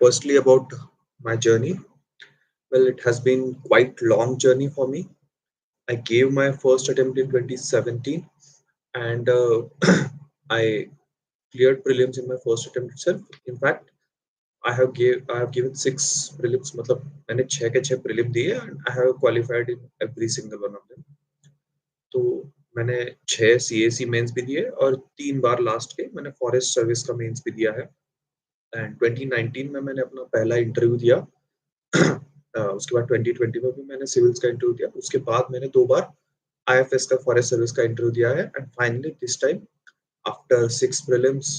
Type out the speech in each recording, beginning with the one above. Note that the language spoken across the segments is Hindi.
Firstly, about my journey. Well, it has been quite long journey for me. I gave my first attempt in 2017, and I cleared prelims in my first attempt itself. In fact, I have given six prelims. मतलब मैंने छह के छह prelim दिए and I have qualified in every single one of them. तो मैंने छह CAC मेंस भी दिए और 3 बार लास्ट के मैंने फॉरेस्ट सर्विस का मेंस भी दिया है. एंड 2019 में मैंने अपना पहला इंटरव्यू दिया. उसके बाद 2020 में भी मैंने सिविल्स का इंटरव्यू दिया. उसके बाद मैंने 2 बार IFS का फॉरेस्ट सर्विस का इंटरव्यू दिया है. And finally this time after 6 prelims,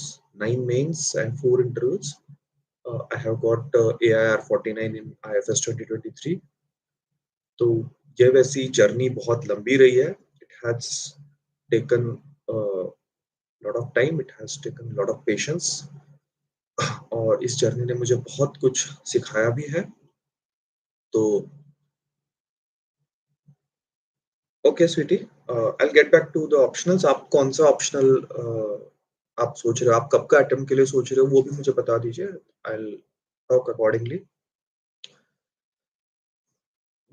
9 mains and 4 interviews, I have got AIR 49 in IFS 2023. तो ये वैसी जर्नी बहुत लंबी रही है. It has taken a lot of time. It has taken a lot of patience. और इस जर्नी ने मुझे बहुत कुछ सिखाया भी है. तो okay sweetie, I get back to the optionals. आप कौन सा ऑप्शनल आप सोच रहे हो, आप कब का अटेम्प्ट के लिए सोच रहे हो, वो भी मुझे बता दीजिए. I will talk accordingly.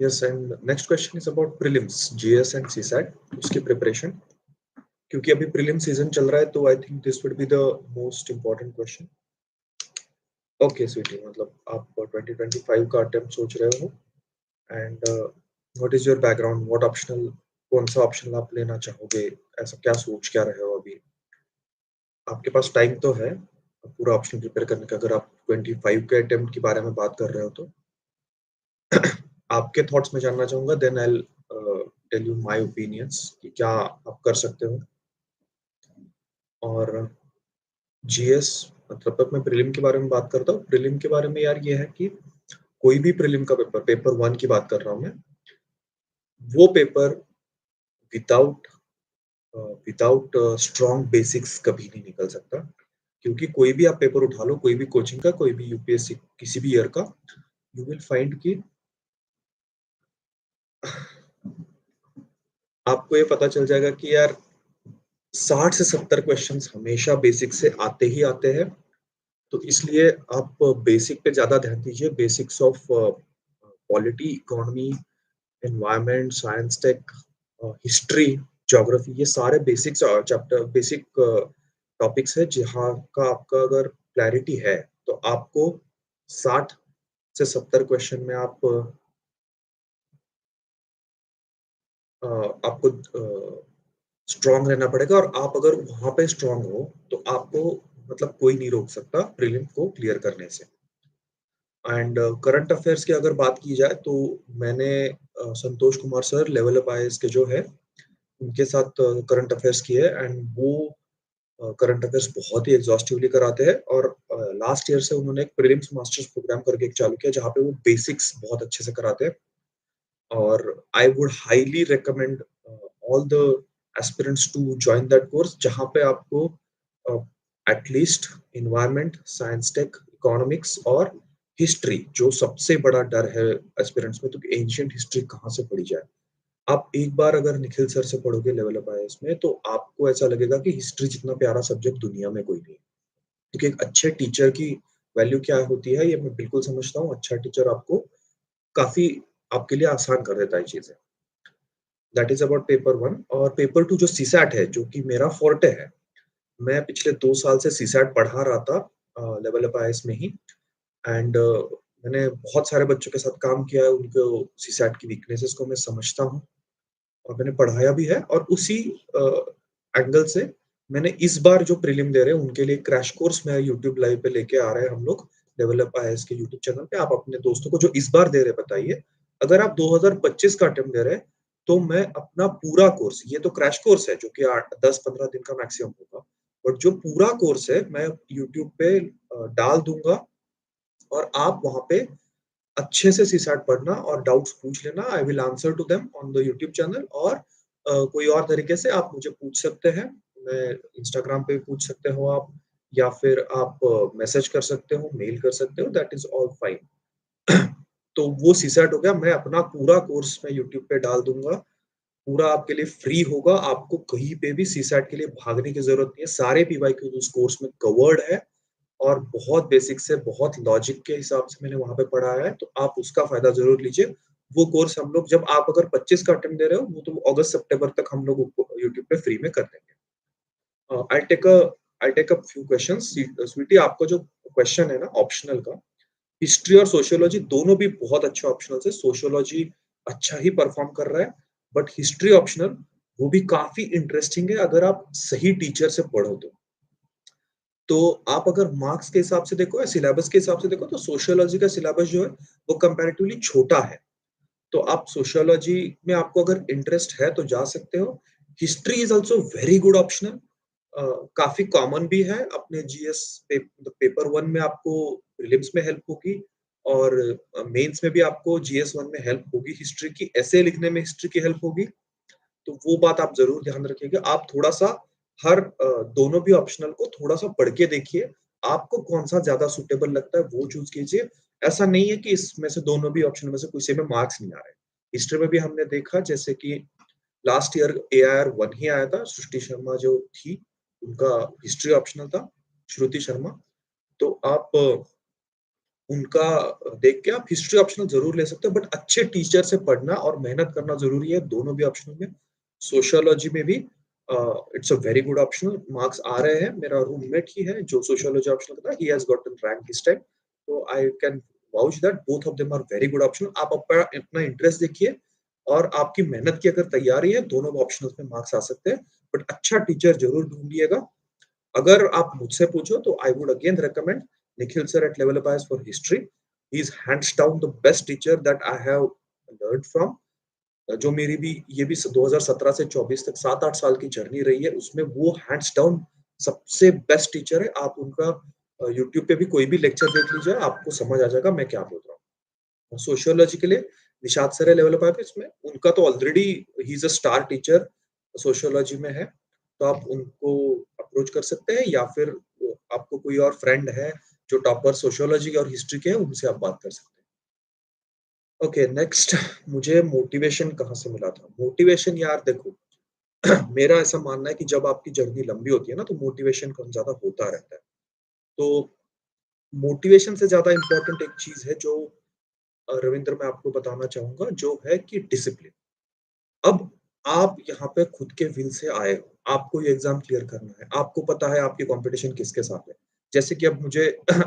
Yes, and next question is about prelims, GS and CSAT, उसकी प्रिपरेशन. क्योंकि अभी प्रीलिम सीजन चल रहा है तो I think this would be the most important question. Okay Sweety, मतलब आप 2025 का अटेम्प्ट सोच रहे हो. And what is your background, what optional, कौन सा ऑप्शनल आप लेना चाहोगे, ऐसा क्या सोच क्या रहे हो अभी? आपके पास टाइम तो है पूरा ऑप्शन प्रिपेयर करने का. अगर आप 25 के अटेम्प्ट के बारे में बात कर रहे हो तो आपके थॉट्स में जानना चाहूंगा. Then I will tell you my opinions कि क्या आप कर सकते हो. और जीएस, मतलब तब मैं प्रीलिम के बारे में बात करता हूँ. प्रीलिम के बारे में यार ये है कि कोई भी प्रीलिम का पेपर, पेपर 1 की बात कर रहा हूँ मैं, वो paper without without strong basics कभी नहीं निकल सकता. क्योंकि कोई भी आप पेपर उठा लो, कोई भी कोचिंग का, कोई भी यूपीएससी किसी भी ईयर का, यू विल फाइंड कि आपको ये पता चल जाएगा कि यार 60 से 70 क्वेश्चंस हमेशा बेसिक से आते ही आते हैं. तो इसलिए आप बेसिक पे ज्यादा ध्यान दीजिए. Basics of polity, economy, environment, science, tech, history, geography, ये सारे बेसिक्स चैप्टर, बेसिक टॉपिक्स है जहाँ का आपका अगर क्लैरिटी है तो आपको 60 से 70 क्वेश्चन में आपको स्ट्रांग रहना पड़ेगा. और आप अगर वहां पे स्ट्रांग हो तो आपको मतलब कोई नहीं रोक सकता प्रीलिम को क्लियर करने से. एंड करंट अफेयर्स की अगर बात की जाए तो मैंने Santosh Kumar sir, level up IAS के जो है, उनके साथ करंट अफेयर्स की है. एंड वो करंट अफेयर्स बहुत ही एग्जॉस्टिवली कराते हैं. और लास्ट ईयर से उन्होंने एक प्रीलिम्स मास्टर्स प्रोग्राम करके एक चालू किया जहाँ पे वो बेसिक्स बहुत अच्छे से कराते हैं. और I would highly recommend all the aspirants to join that course, जहाँ पे आपको at least environment, science, tech, economics और हिस्ट्री, जो सबसे बड़ा डर है एस्पिरेंट्स में, तो एंशियंट हिस्ट्री कहाँ से पढ़ी जाए. आप एक बार अगर निखिल सर से पढ़ोगे लेवल अप आईएएस में तो आपको ऐसा लगेगा कि हिस्ट्री जितना प्यारा सब्जेक्ट दुनिया में कोई नहीं. क्योंकि एक अच्छे टीचर की वैल्यू क्या होती है ये मैं बिल्कुल समझता हूँ. अच्छा टीचर आपको काफी आपके लिए आसान कर देता है चीजें. That is about paper 1. और पेपर 2 जो सीसैट है, जो कि मेरा फोर्टे है, मैं पिछले 2 साल से सीसैट पढ़ा रहा था लेवल अप आईएएस में ही. एंड मैंने बहुत सारे बच्चों के साथ काम किया है, उनको सीसैट की वीकनेसेस को मैं समझता हूँ और मैंने पढ़ाया भी है. और उसी एंगल से मैंने इस बार जो प्रीलिम दे रहे हैं उनके लिए क्रैश कोर्स में यूट्यूब लाइव पे लेके आ रहे हैं हम लोग, डेवलप आईएएस के यूट्यूब चैनल पे. आप अपने दोस्तों को जो इस बार दे रहे हैं बताइए. अगर आप 2025 का अटेम्प्ट दे रहे हैं तो मैं अपना पूरा कोर्स, ये तो क्रैश कोर्स है जो कि 10-15 दिन का मैक्सिमम होगा, बट जो पूरा कोर्स है मैं यूट्यूब पे डाल दूंगा. और आप वहां पे अच्छे से सीसैट पढ़ना और डाउट्स पूछ लेना. I will answer to them on the YouTube channel. और कोई और तरीके से आप मुझे पूछ सकते हैं. मैं इंस्टाग्राम पे भी पूछ सकते हो आप, या फिर आप मैसेज कर सकते हो, मेल कर सकते हो. That is all fine. तो वो सीसैट हो गया. मैं अपना पूरा कोर्स मैं यूट्यूब पे डाल दूंगा, पूरा आपके लिए फ्री होगा. आपको कहीं पे भी सीसैट के लिए भागने की जरूरत नहीं है. सारे पीवाईक्यू उस कोर्स में कवर्ड है. और बहुत बेसिक से बहुत लॉजिक के हिसाब से मैंने वहाँ पे पढ़ाया है, तो आप उसका फ़ायदा ज़रूर लीजिए। वो कोर्स हम लोग जब आप अगर 25 का अटेम्प्ट दे रहे हो, वो तो अगस्त-सितंबर तक हम लोग उसको यूट्यूब पे फ्री में कर देंगे। I take a few questions Sweety आपका जो क्वेश्चन है ना ऑप्शनल का, हिस्ट्री और सोशियोलॉजी दोनों भी बहुत अच्छे ऑप्शनल्स है। सोशियोलॉजी अच्छा ही परफॉर्म कर रहा है, बट हिस्ट्री ऑप्शनल वो भी काफ़ी इंटरेस्टिंग है अगर आप सही टीचर से पढ़ो तो। तो आप अगर मार्क्स के हिसाब से देखो या सिलेबस के हिसाब से देखो तो सोशियोलॉजी का सिलेबस जो है वो कंपैरेटिवली छोटा है। तो आप सोशियोलॉजी में आपको अगर इंटरेस्ट है तो जा सकते हो। History is also very good optional काफ़ी कॉमन भी है अपने जीएस पेपर 1 में आपको प्रीलिम्स में हेल्प होगी और मेंस में भी आपको जीएस 1 में हेल्प होगी हिस्ट्री की, एसे लिखने में हिस्ट्री की हेल्प होगी। तो वो बात आप ज़रूर ध्यान रखिएगा। आप थोड़ा-सा दोनों भी ऑप्शनल को थोड़ा-सा पढ़ के देखिए, आपको कौन-सा ज़्यादा सूटेबल लगता है वो चूज़ कीजिए। ऐसा नहीं है कि इसमें से दोनों भी ऑप्शन में से किसी में मार्क्स नहीं आ रहे। हिस्ट्री में भी हमने देखा जैसे कि लास्ट ईयर एआईआर 1 ही आया था, सृष्टि शर्मा जो थी, उनका हिस्ट्री ऑप्शनल था, श्रुति शर्मा। तो आप उनका देख के आप हिस्ट्री ऑप्शनल ज़रूर ले सकते हो बट अच्छे टीचर से पढ़ना और मेहनत करना ज़रूरी है दोनों भी ऑप्शनल में। सोशियोलॉजी में भी it's a very good optional marks आ रहे हैं। मेरा रूममेट ही है जो सोशियोलॉजी ऑप्शनल का था, he has gotten rank this time. तो I can vouch that both of them are very good optional. आप अपना अपना इंटरेस्ट देखिए और आपकी मेहनत की अगर तैयारी है, दोनों ऑप्शनल्स में मार्क्स आ सकते हैं। बट अच्छा टीचर ज़रूर ढूँढिएगा। अगर आप मुझसे पूछो तो I would again recommend Nikhil sir at Level Up IS for history. He is hands down the best teacher that I have learned from. जो मेरी भी ये भी 2017 से 24 तक 7-8 साल की जर्नी रही है, उसमें वो हैंड्स डाउन सबसे बेस्ट टीचर है। आप उनका यूट्यूब पे भी कोई भी लेक्चर देख लीजिए, आपको समझ आ जाएगा मैं क्या बोल रहा हूँ। सोशियोलॉजी के लिए निषाद सर है लेवल अप आईपीएस में, उनका तो already he is a star teacher sociology में है, तो आप उनको अप्रोच कर सकते हैं या फिर आपको कोई और फ्रेंड है जो टॉपर सोशियोलॉजी और हिस्ट्री के हैं, उनसे आप बात कर सकते हैं। ओके, नेक्स्ट मुझे मोटिवेशन कहाँ से मिला था? मोटिवेशन यार देखो मेरा ऐसा मानना है कि जब आपकी जर्नी लंबी होती है ना, तो मोटिवेशन कम ज़्यादा होता रहता है। तो मोटिवेशन से ज़्यादा इम्पोर्टेंट एक चीज़ है जो रविंद्र मैं आपको बताना चाहूँगा, जो है कि डिसिप्लिन। अब आप यहाँ पे खुद के विल से आए हो, आपको ये एग्ज़ाम क्लियर करना है, आपको पता है आपकी कॉम्पिटिशन किसके साथ है। जैसे कि अब मुझे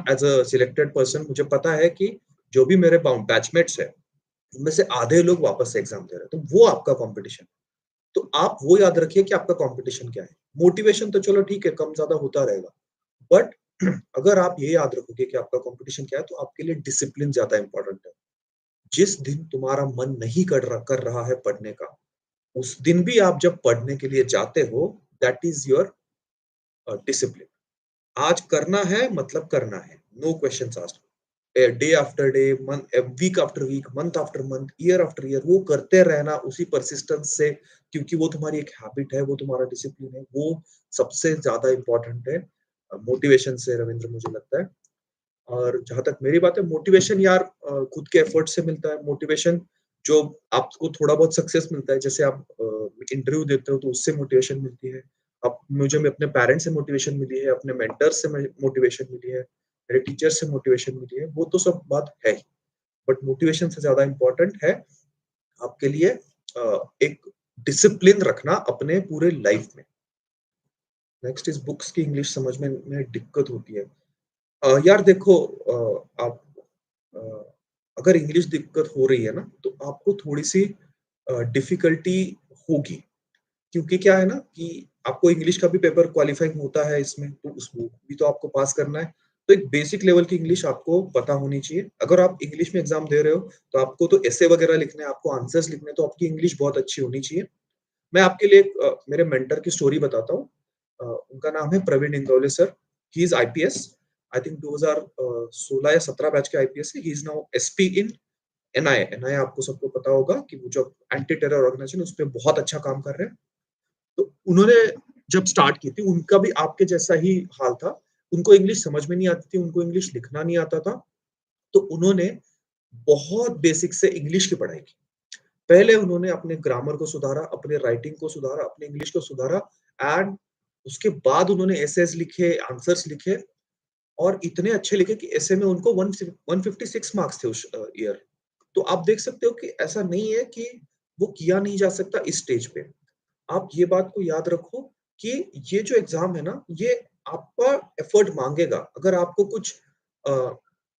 एज़ अ सिलेक्टेड पर्सन मुझे पता है कि जो भी मेरे बैचमेट्स हैं, उनमें से आधे लोग वापस से एग्ज़ाम दे रहे हैं, तो वो आपका कॉम्पिटिशन है। तो आप वो याद रखिए कि आपका कॉम्पिटिशन क्या है। मोटिवेशन तो चलो ठीक है, कम-ज़्यादा होता रहेगा, बट अगर आप ये याद रखोगे कि आपका कॉम्पिटिशन क्या है, तो आपके लिए डिसिप्लिन ज़्यादा इम्पोर्टेंट है। जिस दिन तुम्हारा मन नहीं कर रहा है पढ़ने का, उस दिन भी आप जब पढ़ने के लिए जाते हो, दैट इज़ योर डिसिप्लिन। आज करना है मतलब करना है, no questions asked. Day after day, week after week, month after month, year after year वो करते रहना उसी परसिस्टेंस से क्योंकि वो तुम्हारी एक हैबिट है, वो तुम्हारा डिसिप्लिन है, वो सबसे ज़्यादा इम्पोर्टेंट है मोटिवेशन से रविंद्र मुझे लगता है। और जहाँ तक मेरी बात है मोटिवेशन यार खुद के एफर्ट से मिलता है। मोटिवेशन जो आपको थोड़ा बहुत सक्सेस मिलता है, जैसे आप इंटरव्यू देते हो तो उससे मोटिवेशन मिलती है। अब मुझे में अपने पेरेंट्स से मोटिवेशन मिली है, अपने मेंटर्स से मोटिवेशन मिली है, मेरे टीचर से मोटिवेशन मिली है, वो तो सब बात है ही। बट मोटिवेशन से ज़्यादा इम्पोर्टेंट है आपके लिए एक डिसिप्लिन रखना अपने पूरे लाइफ में। नेक्स्ट इज़ बुक्स की इंग्लिश समझ में दिक्कत होती है। यार देखो आप अ, अगर इंग्लिश दिक्कत हो रही है ना, तो आपको थोड़ी-सी डिफ़िकल्टी होगी। क्योंकि क्या है ना कि आपको इंग्लिश का भी पेपर क्वालीफाइंग होता है इसमें, तो उसको भी तो आपको पास करना है। तो एक बेसिक लेवल की इंग्लिश आपको पता होनी चाहिए। अगर आप इंग्लिश में एग्ज़ाम दे रहे हो, तो आपको तो एसे वगैरह लिखने हैं, आपको आंसर्स लिखने हैं, तो आपकी इंग्लिश बहुत अच्छी होनी चाहिए। मैं आपके लिए मेरे मेंटर की स्टोरी बताता हूँ। उनका नाम है Praveen Indaule sir. He is IPS. I think 2016 या 17 बैच के आईपीएस है। He is now SP in NIA. NIA आपको सबको पता होगा कि वो जो एंटी टेरर ऑर्गेनाइजेशन है, उसपे बहुत अच्छा काम कर रहे हैं। तो उन्होंने जब स्टार्ट की थी, उनका भी आपके जैसा ही हाल था। उनको इंग्लिश समझ में नहीं आती थी, उनको इंग्लिश लिखना नहीं आता था। तो उन्होंने बहुत बेसिक से इंग्लिश की पढ़ाई की। पहले उन्होंने अपने ग्रामर को सुधारा, अपने राइटिंग को सुधारा, अपने इंग्लिश को सुधारा एंड उसके बाद उन्होंने एसेज़ लिखे, आंसर्स लिखे और इतने अच्छे लिखे कि ऐसे में उनको 156 मार्क्स थे उस ईयर। तो आप देख सकते हो कि ऐसा नहीं है कि वो किया नहीं जा सकता इस स्टेज पे। आप ये बात को याद रखो कि ये जो एग्ज़ाम है ना, ये आपका एफर्ट माँगेगा। अगर अ,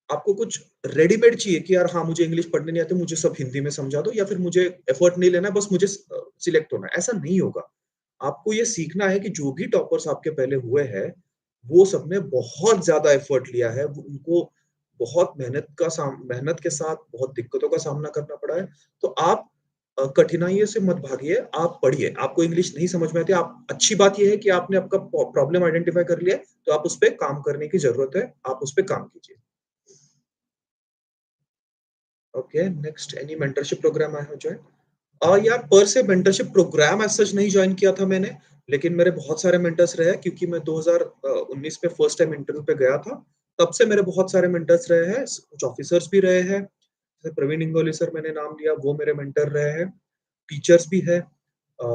आपको कुछ रेडीमेड चाहिए कि यार हाँ, मुझे इंग्लिश पढ़ने नहीं आती, मुझे सब हिंदी में समझा दो या फिर मुझे एफर्ट नहीं लेना है, बस मुझे सिलेक्ट होना है, ऐसा नहीं होगा। आपको ये सीखना है कि जो भी टॉपर्स आपके पहले हुए हैं, वो सबने बहुत ज़्यादा एफर्ट लिया है। वो उनको बहुत मेहनत के साथ बहुत दिक्कतों का सामना करना पड़ा है। तो आप कठिनाइयों से मत भागिए, आप पढ़िए। आपको इंग्लिश नहीं समझ में आती, आप अच्छी बात ये है कि आपने आपका प्रॉब्लम आइडेंटिफाई कर लिया है, तो आप उस पे काम करने की ज़रूरत है, आप उस पे काम कीजिए। Okay, next any mentorship program I have joined? यार पर से मेंटरशिप प्रोग्राम एज़ सच नहीं जॉइन किया था मैंने, लेकिन मेरे बहुत सारे मेंटर्स रहे हैं क्योंकि मैं 2019 में फर्स्ट टाइम इंटरव्यू पे गया था। तब से मेरे बहुत सारे मेंटर्स रहे हैं, कुछ ऑफिसर्स भी रहे हैं। जैसे प्रवीण इंगोली सर मैंने नाम लिया, वो मेरे मेंटर रहे हैं। टीचर्स भी हैं। अ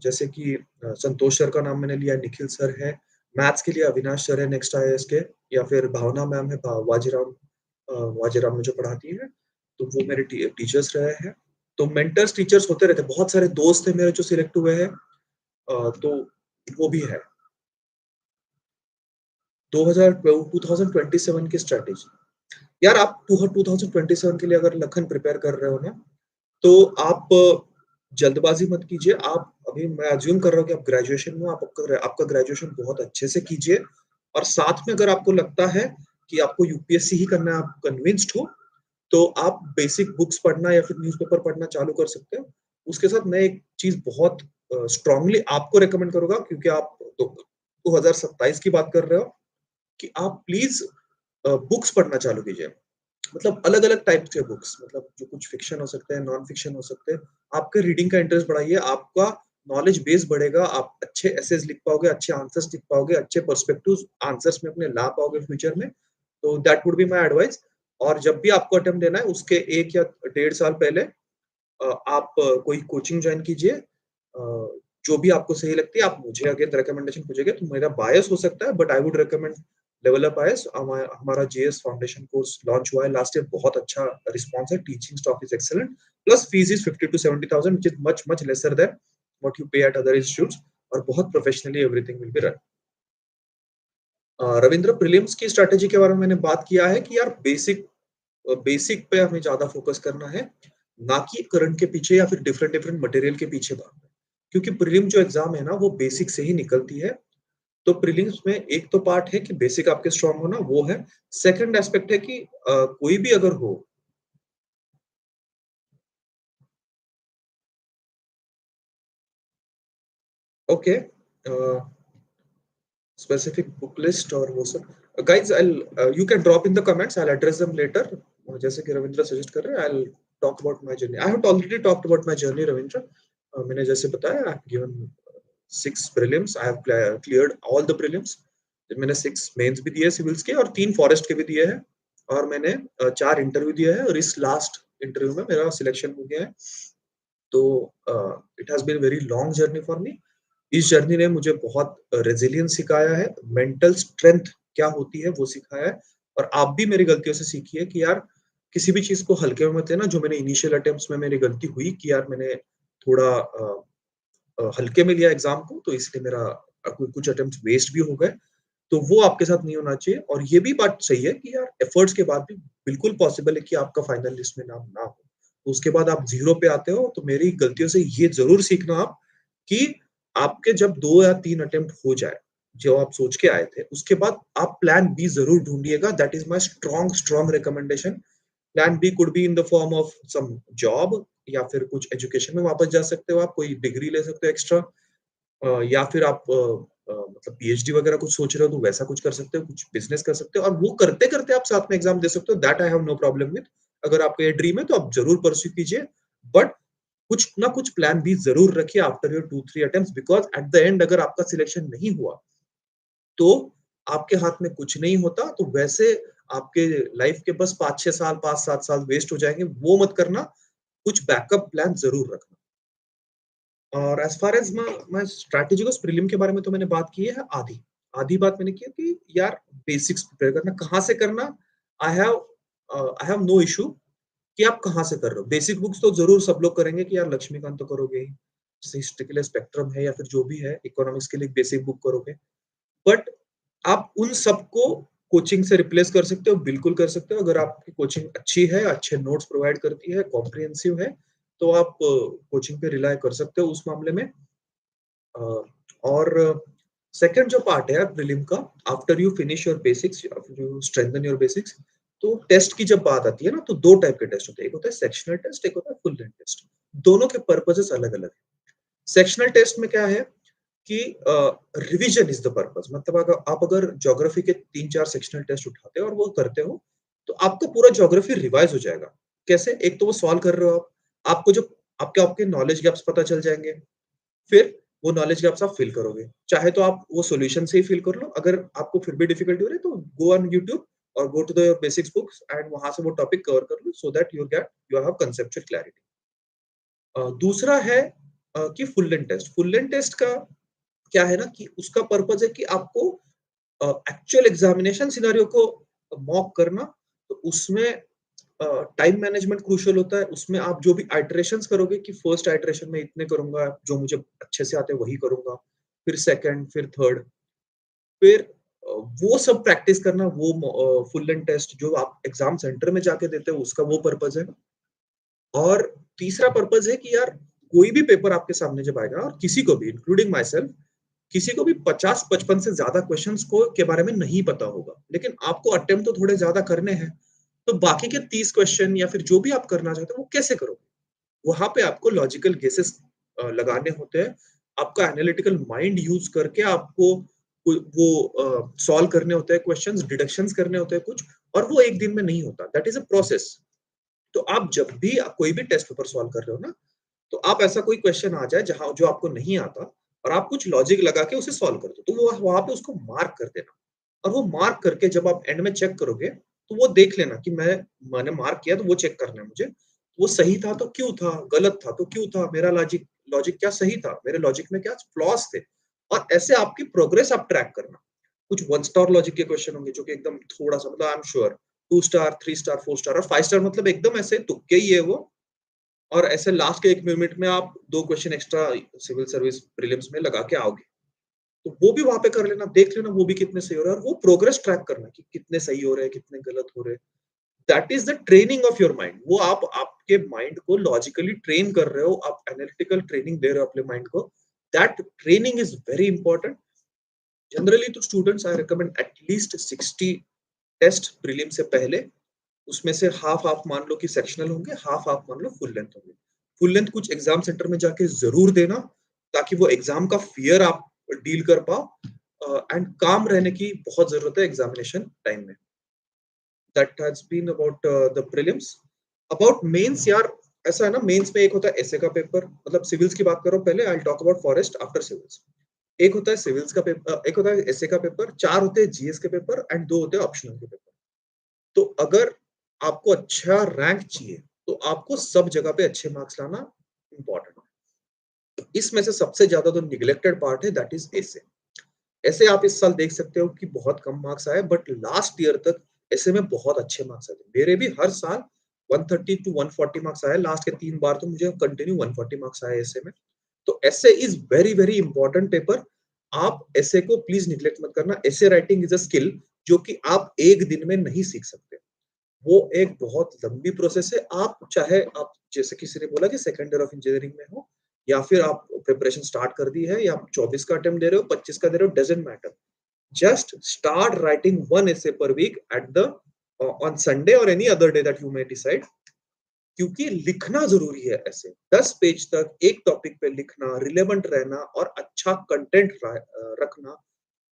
जैसे कि संतोष सर का नाम मैंने लिया, निखिल सर है। मैथ्स के लिए अविनाश सर है नेक्स्ट आईएएस के, या फिर भावना मैम है, वाजीराम में जो पढ़ाती हैं, तो वो मेरे टीचर्स रहे हैं। तो मेंटर्स, टीचर्स होते रहते हैं। बहुत सारे दोस्त हैं मेरे जो सिलेक्ट हुए हैं, तो वो भी है। 2027 की स्ट्रैटेजी। यार आप 2027 के लिए अगर लखन प्रिपेयर कर रहे हो ना, तो आप जल्दबाज़ी मत कीजिए। आप अभी मैं अज़्यूम कर रहा हूँ कि आप ग्रेजुएशन में हो, आप आपका ग्रेजुएशन बहुत अच्छे से कीजिए और साथ में अगर आपको लगता है कि आपको यूपीएससी ही करना है, आप कन्विंस्ड हो, तो आप बेसिक बुक्स पढ़ना या फिर न्यूज़पेपर पढ़ना चालू कर सकते हो। उसके साथ मैं एक चीज़ बहुत स्ट्रांगली आपको रिकमेंड करूँगा क्योंकि आप दो 2027 की बात कर रहे हो कि आप प्लीज़ बुक्स पढ़ना चालू कीजिए। मतलब अलग-अलग टाइप के बुक्स, मतलब जो कुछ फ़िक्शन हो सकते हैं, नॉन फ़िक्शन हो सकते हैं। आपके रीडिंग का इंटरेस्ट बढ़ाइए, आपका नॉलेज बेस बढ़ेगा, आप अच्छे एसेज़ लिख पाओगे, अच्छे आंसर्स लिख पाओगे, अच्छे पर्सपेक्टिव्स आंसर्स में अपने ला पाओगे फ्यूचर में। तो that would be my advice. और जब भी आपको अटेम्प्ट देना है, उसके 1 या डेढ़ साल पहले आप कोई कोचिंग जॉइन कीजिए। जो भी आपको सही लगती है, आप मुझे अगेन रिकमेंडेशन पूछेंगे तो मेरा बायस हो सकता है, but I would recommend level up IAS. हमारा जेएस फाउंडेशन कोर्स लॉन्च हुआ है लास्ट ईयर, बहुत अच्छा रिस्पॉन्स है, teaching staff is excellent, plus fees is 50 to 70,000 which is much much lesser than what you pay at other institutes, और बहुत professionally everything will be run. Ravindra, prelims की स्ट्रैटेजी के बारे में मैंने बात किया है कि यार बेसिक पे हमें ज़्यादा फ़ोकस करना है, ना कि करंट के पीछे या फिर डिफरेंट डिफरेंट मटेरियल के पीछे भागना है। क्योंकि प्रीलिम जो एग्ज़ाम है ना, वो बेसिक से ही निकलती है। तो प्रीलिम्स में एक तो पार्ट है कि बेसिक आपके स्ट्रॉन्ग होना, वो है। सेकंड एस्पेक्ट है कि कोई भी अगर हो। ओके, स्पेसिफिक बुक लिस्ट और वो सब। Guys, you can drop in the comments, I will address them later. जैसे कि रविंद्र सजेस्ट कर रहे हैं, I will talk about my journey. I have already talked about my journey Ravindra. मैंने जैसे बताया, I have given 6 prelims, I have cleared all the prelims. मैंने 6 मेंस भी दिए सिविल्स के और 3 फॉरेस्ट के भी दिए हैं, और मैंने 4 इंटरव्यू दिए हैं और इस लास्ट इंटरव्यू में मेरा सिलेक्शन हो गया है। तो it has been a very long journey for me. इस जर्नी ने मुझे बहुत रेज़िलियंस सिखाया है, मेंटल स्ट्रेंथ क्या होती है वो सिखाया है, और आप भी मेरी गलतियों से सीखिए कि यार किसी भी चीज़ को हल्के में मत लेना। जो मैंने इनिशियल अटेम्प्ट्स में मेरी गलती हुई कि यार मैंने थोड़ा हल्के में लिया एग्ज़ाम को, तो इसलिए मेरा कुछ अटेम्प्ट्स वेस्ट भी हो गए। तो वो आपके साथ नहीं होना चाहिए, और ये भी बात सही है कि यार एफर्ट्स के बाद भी बिल्कुल पॉसिबल है कि आपका फाइनल लिस्ट में नाम ना हो। तो उसके बाद आप ज़ीरो पे आते हो, तो मेरी गलतियों से ये ज़रूर सीखना आप कि आपके जब 2 या 3 अटेम्प्ट हो जाए, जो आप सोच के आए थे, उसके बाद आप प्लान बी ज़रूर ढूँढिएगा। That is my strong strong recommendation. Plan B could be in the form of some job, या फिर कुछ एजुकेशन में वापस जा सकते हो आप, कोई डिग्री ले सकते हो एक्स्ट्रा। या फिर आप मतलब पीएचडी वगैरह कुछ सोच रहे हो तो वैसा कुछ कर सकते हो, कुछ बिज़नेस कर सकते हो, और वो करते-करते आप साथ में एग्ज़ाम दे सकते हो, that I have no problem with. अगर आपका ये ड्रीम है तो आप ज़रूर परस्यू कीजिए, बट कुछ ना कुछ प्लान बी ज़रूर रखिए after your 2-3 attempts, because at the end अगर आपका सिलेक्शन नहीं हुआ, तो आपके हाथ में कुछ नहीं होता, तो वैसे आपके लाइफ़ के बस 5-6 साल, 5-7 साल वेस्ट हो जाएँगे, वो मत करना, कुछ बैकअप प्लान ज़रूर रखना। और एज़ फार एज़ मैं स्ट्रैटेजी को प्रीलिम के बारे में तो मैंने बात की है आधी। आधी बात मैंने की कि यार बेसिक्स प्रिपेयर करना, कहाँ से करना? I have I have no issue कि आप कहाँ से कर रहे हो। बेसिक बुक्स तो ज़रूर सब लोग करेंगे कि यार लक्ष्मीकांत तो करोगे ही, जैसे हिस्ट्री के लिए स्पेक्ट्रम है या फिर जो भी है, इकोनॉमिक्स के लिए बेसिक बुक करोगे। बट आप उन सबको कोचिंग से रिप्लेस कर सकते हो, बिल्कुल कर सकते हो। अगर आपकी कोचिंग अच्छी है, अच्छे नोट्स प्रोवाइड करती है, कॉम्प्रिहेंसिव है, तो आप कोचिंग पे रिलाय कर सकते हो उस मामले में। अ, और सेकंड जो पार्ट है प्रीलिम का, after you finish your basics, after you strengthen your basics, तो टेस्ट की जब बात आती है ना, तो 2 टाइप के टेस्ट होते हैं। एक होता है सेक्शनल टेस्ट, एक होता है फुल लेंथ टेस्ट। दोनों के पर्पसेस अलग-अलग हैं। सेक्शनल टेस्ट में क्या है कि रिवीजन इज़ द पर्पस, मतलब अगर ज्योग्राफी के 3-4 सेक्शनल टेस्ट उठाते हो और वो करते हो, तो आपका पूरा ज्योग्राफी रिवाइज़ हो जाएगा। कैसे? एक तो वो सॉल्व कर रहे हो आप, आपको जो आपके आपके नॉलेज गैप्स पता चल जाएँगे। फिर वो नॉलेज गैप्स आप फिल करोगे। चाहे तो आप वो सॉल्यूशन से ही फिल कर लो, अगर आपको फिर भी डिफिकल्टी हो रही है तो गो ऑन यूट्यूब और go to the your basics books and वहाँ से वो टॉपिक कवर कर लो so that you have conceptual clarity. दूसरा है कि full length test. Full length test का क्या है ना कि उसका पर्पस है कि आपको एक्चुअल एग्जामिनेशन सिनेरियो को मॉक करना, तो उसमें टाइम मैनेजमेंट क्रूशियल होता है। उसमें आप जो भी आइटरेशंस करोगे कि फर्स्ट आइटरेशन में इतने करूँगा, जो मुझे अच्छे से आते हैं वही करूँगा, फिर सेकंड, फिर थर्ड, फिर वो सब प्रैक्टिस करना, वो फुल लेंथ टेस्ट जो आप एग्ज़ाम सेंटर में जाके देते हो, उसका वो पर्पस है। और तीसरा पर्पस है कि यार कोई भी पेपर आपके सामने जब आएगा और किसी को भी इंक्लूडिंग माय सेल्फ, किसी को भी 50-55 से ज़्यादा क्वेश्चन्स को के बारे में नहीं पता होगा, लेकिन आपको अटेम्प्ट तो थोड़े ज़्यादा करने हैं। तो बाकी के 30 क्वेश्चन या फिर जो भी आप करना चाहते हो, वो कैसे करोगे? वहाँ पे आपको लॉजिकल गेसेस लगाने होते हैं। आपका एनालिटिकल माइंड यूज़ करके आपको वो सॉल्व करने होते हैं क्वेश्चन्स, डिडक्शंस करने होते हैं कुछ, और वो एक दिन में नहीं होता। That is a process. तो आप जब भी कोई भी टेस्ट पेपर सॉल्व कर रहे हो ना, तो आप ऐसा कोई क्वेश्चन आ जाए जहाँ जो आपको नहीं आता और आप कुछ लॉजिक लगा के उसे सॉल्व कर दो, तो वो वहाँ पे उसको मार्क कर देना। और वो मार्क करके जब आप एंड में चेक करोगे, तो वो देख लेना कि मैंने मार्क किया तो वो चेक करना है मुझे। वो सही था तो क्यों था? गलत था तो क्यों था? मेरा लॉजिक लॉजिक क्या सही था? मेरे लॉजिक में क्या फ्लॉज़ थे? और ऐसे आपकी प्रोग्रेस आप ट्रैक करना। कुछ 1 स्टार लॉजिक के क्वेश्चन होंगे जो कि एकदम थोड़ा-सा, मतलब I am sure 2 star, 3 star, 4 star और 5 स्टार, मतलब एकदम ऐसे तुक्के ही है वो। और ऐसे लास्ट के 1 मिनट में आप 2 question extra civil service prelims में लगा के आओगे। तो वो भी वहाँ पे कर लेना, देख लेना वो भी कितने सही हो रहा है, और वो प्रोग्रेस ट्रैक करना कि कितने सही हो रहे हैं, कितने गलत हो रहे हैं। That is the training of your mind. वो आप आपके माइंड को लॉजिकली ट्रेन कर रहे हो, आप एनालिटिकल ट्रेनिंग दे रहे हो अपने माइंड को। That training is very important. Generally तो students I recommend at least 60 test prelim से पहले। उसमें से हाफ हाफ मान लो कि सेक्शनल होंगे, हाफ हाफ मान लो फुल लेंथ होंगे। फुल लेंथ कुछ एग्जाम सेंटर में जाके ज़रूर देना, ताकि वो एग्जाम का फ़ियर आप डील कर पाओ, एंड काम रहने की बहुत ज़रूरत है एग्जामिनेशन टाइम में। That has been about the prelims. About mains यार, ऐसा है ना, मेंस में एक होता है एसे का पेपर, मतलब सिविल्स की बात कर रहा हूँ पहले, आई will talk about forest after civils. एक होता है सिविल्स का पेपर, एक होता है एसे का पेपर, 4 होते हैं जीएस के पेपर एंड 2 होते हैं ऑप्शनल के पेपर। तो अगर आपको अच्छा रैंक चाहिए, तो आपको सब जगह पे अच्छे मार्क्स लाना इम्पोर्टेंट है। इसमें से सबसे ज़्यादा जो नेग्लेक्टेड पार्ट है दैट इज़ एसे। ऐसे आप इस साल देख सकते हो कि बहुत कम मार्क्स आए, बट लास्ट ईयर तक ऐसे में बहुत अच्छे मार्क्स आए थे। मेरे भी हर साल 130 टू 140 मार्क्स आए। लास्ट के 3 बार तो मुझे कंटिन्यू 140 मार्क्स आए ऐसे में। तो ऐसे is very, very important paper. आप ऐसे को प्लीज़ नेग्लेक्ट मत करना। ऐसे राइटिंग इज़ अ स्किल जो कि आप 1 दिन में नहीं सीख सकते। वो एक बहुत लंबी प्रोसेस है। आप चाहे आप जैसे किसी ने बोला कि सेकंड ईयर ऑफ इंजीनियरिंग में हो, या फिर आप प्रिपरेशन स्टार्ट कर दी है, या आप 24 का अटेम्प्ट दे रहे हो, 25 का दे रहे हो, doesn't matter. Just start writing 1 essay per week at the on Sunday और any other day that you may decide, क्योंकि लिखना ज़रूरी है ऐसे। 10 पेज तक एक टॉपिक पे लिखना, रिलेवेंट रहना और अच्छा कंटेंट रखना,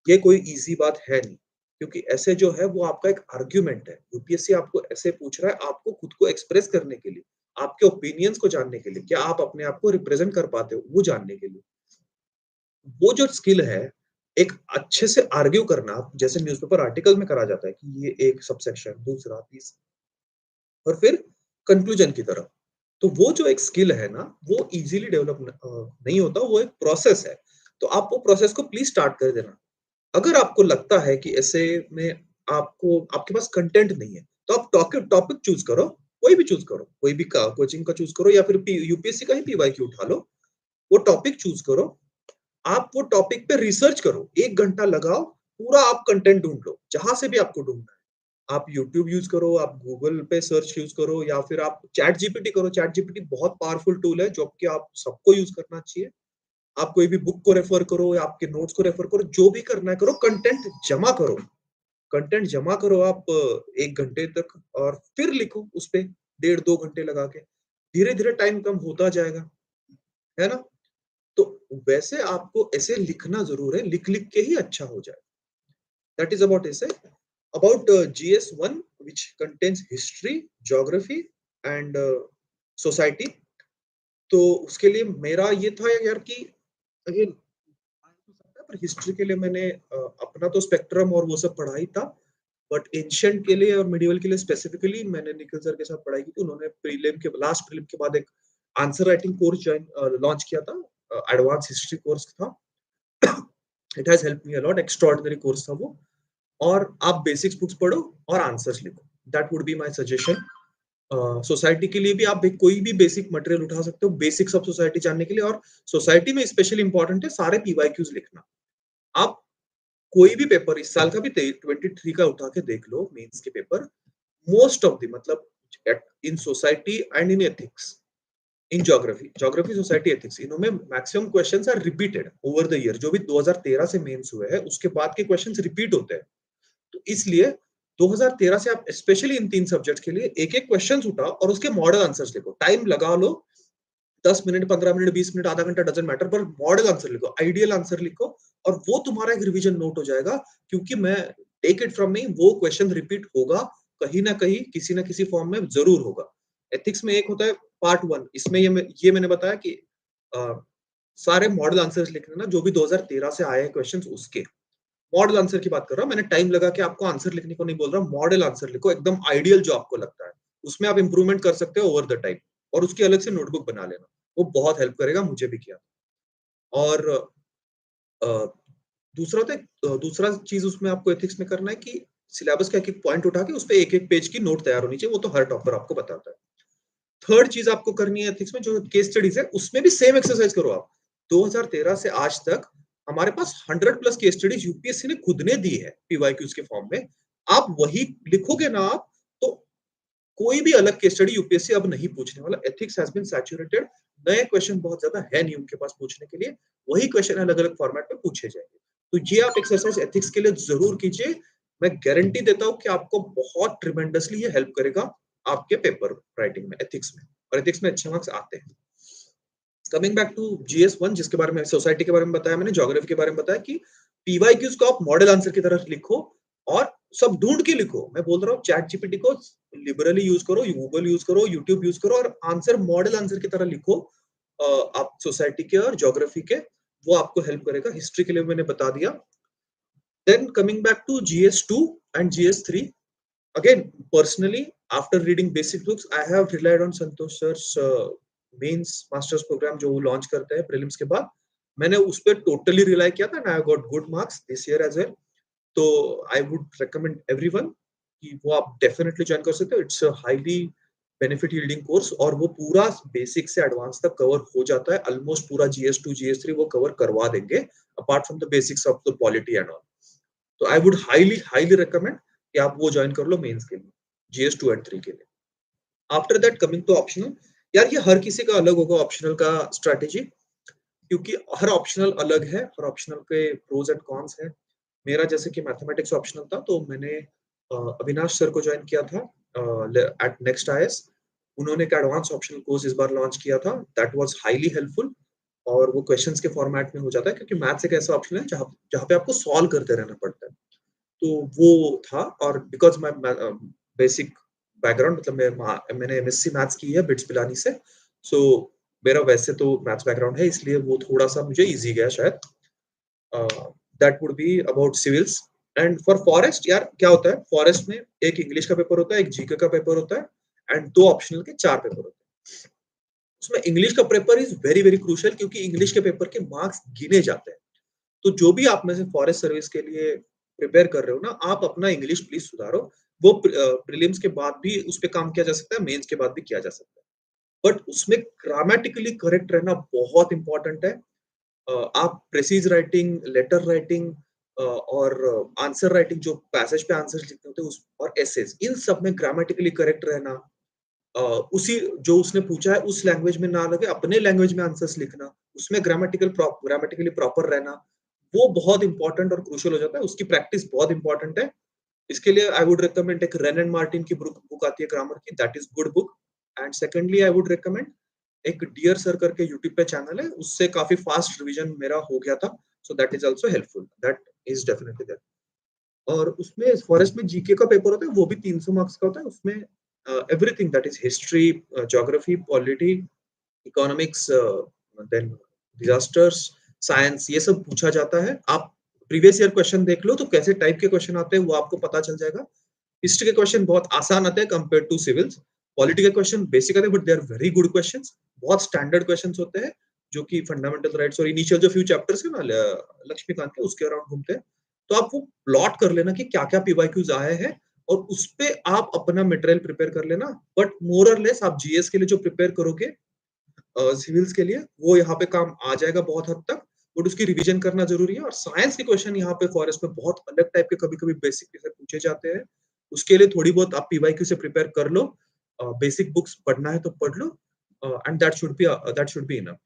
ये कोई ईज़ी बात है नहीं। क्योंकि ऐसे जो है वो आपका एक आर्गुमेंट है। यूपीएससी आपको ऐसे पूछ रहा है आपको खुद को एक्सप्रेस करने के लिए, आपके ओपिनियंस को जानने के लिए, क्या आप अपने आप को रिप्रेज़ेंट कर पाते हो, वो जानने के लिए। वो जो स्किल है, एक अच्छे से आर्ग्यू करना, जैसे न्यूज़पेपर आर्टिकल में करा जाता है कि ये एक सबसेक्शन, दूसरा, तीसरा और फिर कंक्लूजन की तरफ। तो वो जो एक स्किल है ना, वो ईज़िली डेवलप नहीं होता, वो एक प्रोसेस है। तो आप वो प्रोसेस को प्लीज़ स्टार्ट कर देना। अगर आपको लगता है कि ऐसे में आपको आपके पास कंटेंट नहीं है, तो आप टॉपिक चूज़ करो, कोई भी चूज़ करो, कोई भी का कोचिंग का चूज़ करो या फिर यूपीएससी का ही पीवाईक्यू उठा लो, वो टॉपिक चूज़ करो, आप वो टॉपिक पे रिसर्च करो, 1 घंटा लगाओ, पूरा आप कंटेंट ढूँढ लो, जहाँ से भी आपको ढूँढना है। आप यूट्यूब यूज़ करो, आप गूगल पे सर्च यूज़ करो या फिर आप चैट जीपीटी करो, चैट जीपीटी बहुत पावरफुल टूल है जो कि आप सबको यूज़ करना चाहिए। आप कोई भी बुक को रेफर करो या आपके नोट्स को रेफर करो, जो भी करना है करो, कंटेंट जमा करो। कंटेंट जमा करो आप 1 घंटे तक और फिर लिखो उसपे, डेढ़ 2 घंटे लगा के। धीरे-धीरे टाइम कम होता जाएगा, है ना? तो वैसे आपको ऐसे लिखना ज़रूर है, लिख-लिख के ही अच्छा हो जाए। That is about essay. About GS1, which contains history, geography and society. तो उसके लिए मेरा ये था यार कि अगेन पर हिस्ट्री के लिए मैंने अपना तो स्पेक्ट्रम और वो सब पढ़ा ही था, बट एंशिएंट के लिए और मिडिवल के लिए स्पेसिफिकली मैंने निखिल सर के साथ पढ़ाई की थी। उन्होंने लास्ट प्रीलिम के बाद एक आंसर राइटिंग कोर्स लॉन्च किया था, एडवांस हिस्ट्री कोर्स था। It has helped me a lot, extraordinary course था वो। और आप बेसिक्स बुक्स पढ़ो और आंसर्स लिखो। That would be my suggestion. Society के लिए भी आप कोई भी बेसिक मटेरियल उठा सकते हो, बेसिक्स ऑफ सोसाइटी जानने के लिए। और सोसाइटी में स्पेशली इंपॉर्टेंट है सारे पीवाईक्यूज लिखना। आप कोई भी पेपर इस साल का भी 23 का उठा के देख लो, मेंस के पेपर, मोस्ट ऑफ द मतलब in society and in ethics, in geography society ethics, इनमें maximum questions are repeated over the year. जो भी 2013 से मेंस हुए हैं उसके बाद के क्वेश्चंस रिपीट होते हैं। तो इसलिए 2013 से आप स्पेशली इन 3 सब्जेक्ट्स के लिए एक-एक क्वेश्चंस उठाओ और उसके मॉडल आंसर्स लिखो। टाइम लगा लो, 10 मिनट, 15 मिनट, 20 मिनट, आधा घंटा, डज़न्ट मैटर, पर मॉडल आंसर लिखो, आइडियल आंसर लिखो और वो तुम्हारा एक रिवीजन नोट हो जाएगा। क्योंकि मैं टेक इट फ्रॉम मी, वो क्वेश्चन रिपीट होगा, कहीं न कहीं, किसी न किसी फॉर्म में ज़रूर होगा। एथिक्स में एक होता है पार्ट 1, इसमें ये मैंने बताया कि अ, सारे मॉडल आंसर्स लिखने ना, जो भी 2013 से आए हैं क्वेश्चंस उसके। मॉडल आंसर की बात कर रहा हूँ, मैंने टाइम लगा के आपको आंसर लिखने को नहीं बोल रहा, मॉडल आंसर लिखो, एकदम आइडियल जो आपको लगता है। उसमें आप इम्प्रूवमेंट कर सकते हो ओवर द टाइम और उसकी अलग से नोटबुक बना लेना। वो बहुत हेल्प करेगा, मुझे भी किया। और अ, दूसरा चीज़ उसमें आपको एथिक्स में करना है कि सिलेबस का एक-एक पॉइंट उठा के उसपे एक-एक पेज की नोट तैयार होनी चाहिए, वो तो हर टॉपर आपको बताता है। थर्ड चीज़ आपको करनी है एथिक्स में, जो केस स्टडीज़ है, उसमें भी सेम एक्सरसाइज करो आप। 2013 से आज तक हमारे पास 100 प्लस केस स्टडीज़ यूपीएससी ने खुद ने दी है पीवाईक्यूज़ के फॉर्म में। आप वही लिखोगे ना आप, तो कोई भी अलग केस स्टडी यूपीएससी अब नहीं पूछने वाला। एथिक्स हैज़ बीन सैचुरेटेड, नए क्वेश्चन बहुत ज़्यादा है नहीं उनके पास पूछने के लिए, वही क्वेश्चन अलग-अलग फॉर्मेट में पूछे जाएँगे। तो ये आप एक्सरसाइज एथिक्स के लिए ज़रूर कीजिए। मैं गारंटी देता हूँ कि आपको बहुत ट्रेमेंडसली ये हेल्प करेगा आपके पेपर राइटिंग में, एथिक्स में। और एथिक्स में अच्छे मार्क्स आते हैं। कमिंग बैक टू जीएस1, जिसके बारे में, सोसाइटी के बारे में बताया मैंने, ज्योग्राफी के बारे में बताया कि पीवाईक्यूज़ को आप मॉडल आंसर की तरह लिखो और सब ढूँढ के लिखो। मैं बोल रहा हूँ चैट जीपीटी को लिबरली यूज़ करो, गूगल यूज़ करो, यूट्यूब यूज़ करो और आंसर मॉडल आंसर की तरह लिखो। आप सोसाइटी के और ज्योग्राफी के, वो आपको हेल्प करेगा। हिस्ट्री के लिए मैंने बता दिया। Then coming back to GS two and जीएस3, again, personally, after reading basic books, I have relied on Santosh sir's mains masters program जो वो लॉन्च करते हैं प्रीलिम्स के बाद। मैंने उस पे टोटली रिलाई किया था and I got good marks this year as well. तो आई वुड रिकमेंड एवरीवन कि वो आप डेफिनिटली जॉइन कर सकते हो। It's a highly benefit yielding course और वो पूरा बेसिक से एडवांस तक कवर हो जाता है। ऑलमोस्ट पूरा जीएस2, जीएस3 वो कवर करवा देंगे, apart from the basics of the polity and all. तो I would highly highly recommend कि आप वो जॉइन कर लो मेंस के लिए, जीएस 2 एंड 3 के लिए। After that coming to optional, यार ये हर किसी का अलग होगा ऑप्शनल का स्ट्रैटेजी, क्योंकि हर ऑप्शनल अलग है, हर ऑप्शनल के प्रोस एंड कॉन्स हैं। मेरा जैसे कि मैथमेटिक्स ऑप्शनल था, तो मैंने अविनाश सर को ज्वाइन किया था एट नेक्स्ट आईएएस। उन्होंने एक एडवांस ऑप्शनल कोर्स इस बार लॉन्च किया था, दैट वाज हाईली हेल्पफुल। और वो क्वेश्चंस के फॉर्मेट में हो जाता है, क्योंकि मैथ्स एक ऐसा ऑप्शन है जहाँ जहाँ पे आपको सॉल्व करते रहना पड़ता है। तो वो था। और बिकॉज़ माय बेसिक बैकग्राउंड, मतलब मैंने एमएससी मैथ्स की है बिट्स पिलानी से, सो मेरा वैसे तो मैथ्स बैकग्राउंड है, इसलिए वो थोड़ा-सा मुझे ईज़ी गया शायद। Uh, that would be about civils. And for forest, यार क्या होता है फॉरेस्ट में, एक इंग्लिश का पेपर होता है, एक जीके का पेपर होता है एंड 2 ऑप्शनल के 4 पेपर होते हैं। उसमें इंग्लिश का paper is very, very crucial, क्योंकि इंग्लिश के पेपर के मार्क्स गिने जाते हैं। तो जो भी आप में से फॉरेस्ट सर्विस के लिए प्रिपेयर कर रहे हो ना, आप अपना इंग्लिश प्लीज़ सुधारो। वो प्रीलिम्स के बाद भी उस पे काम किया जा सकता है, मेंस के बाद भी किया जा सकता है। बट उसमें ग्रामेटिकली करेक्ट रहना बहुत इम्पोर्टेंट है। आप प्रिसीज़ राइटिंग, लेटर राइटिंग और आंसर राइटिंग जो पैसेज पे आंसर्स लिखने होते हैं उस और एसेज़ इन सब में ग्रामेटिकली करेक्ट रहना। अ, उसी जो उसने पूछा है उस लैंग्वेज में ना लगे अपने लैंग्वेज में आंसर्स लिखना, उसमें ग्रामेटिकली प्रॉपर रहना, वो बहुत इम्पोर्टेंट और क्रूशियल हो जाता है, उसकी प्रैक्टिस बहुत इम्पोर्टेंट है। इसके लिए आई वुड रिकमेंड एक रेन एंड मार्टिन की बुक बुक आती है ग्रामर की, that is good book. And secondly I would recommend एक डियर सर करके यूट्यूब पे चैनल है, उससे काफ़ी फास्ट रिवीजन मेरा हो गया था, so that is also helpful, that is definitely there. और उसमें फॉरेस्ट में जीके का पेपर होता है, वो भी 300 मार्क्स का होता है, उसमें everything that is history, geography, polity, economics, then disasters, science ये सब पूछा जाता है। आप प्रीवियस ईयर क्वेश्चन देख लो तो कैसे टाइप के क्वेश्चन आते हैं वो आपको पता चल जाएगा। हिस्ट्री के क्वेश्चन बहुत आसान आते हैं कंपेयर्ड टू सिविल्स। पॉलिटी के क्वेश्चन बेसिक आते हैं but they are very good questions. बहुत स्टैंडर्ड क्वेश्चंस होते हैं जो कि फंडामेंटल राइट्स और इनिशियल जो फ्यू चैप्टर्स है ना लक्ष्मीकांत के उसके अराउंड घूमते हैं। तो आप वो प्लॉट कर लेना कि क्या-क्या पीवाईक्यूज आए हैं और उसपे आप अपना मटेरियल प्रिपेयर कर लेना। बट मोर और लेस आप जीएस के लिए जो प्रिपेयर करोगे सिविल्स के लिए वो यहाँ पे काम आ जाएगा बहुत हद तक, बट उसकी रिवीजन करना ज़रूरी है और साइंस के क्वेश्चन यहाँ पे फॉरेस्ट में बहुत अलग टाइप के कभी-कभी बेसिक से पूछे जाते हैं। उसके लिए थोड़ी बहुत आप पीवाईक्यू से प्रिपेयर कर लो। बेसिक बुक्स पढ़ना है तो पढ़ लो and that should be enough.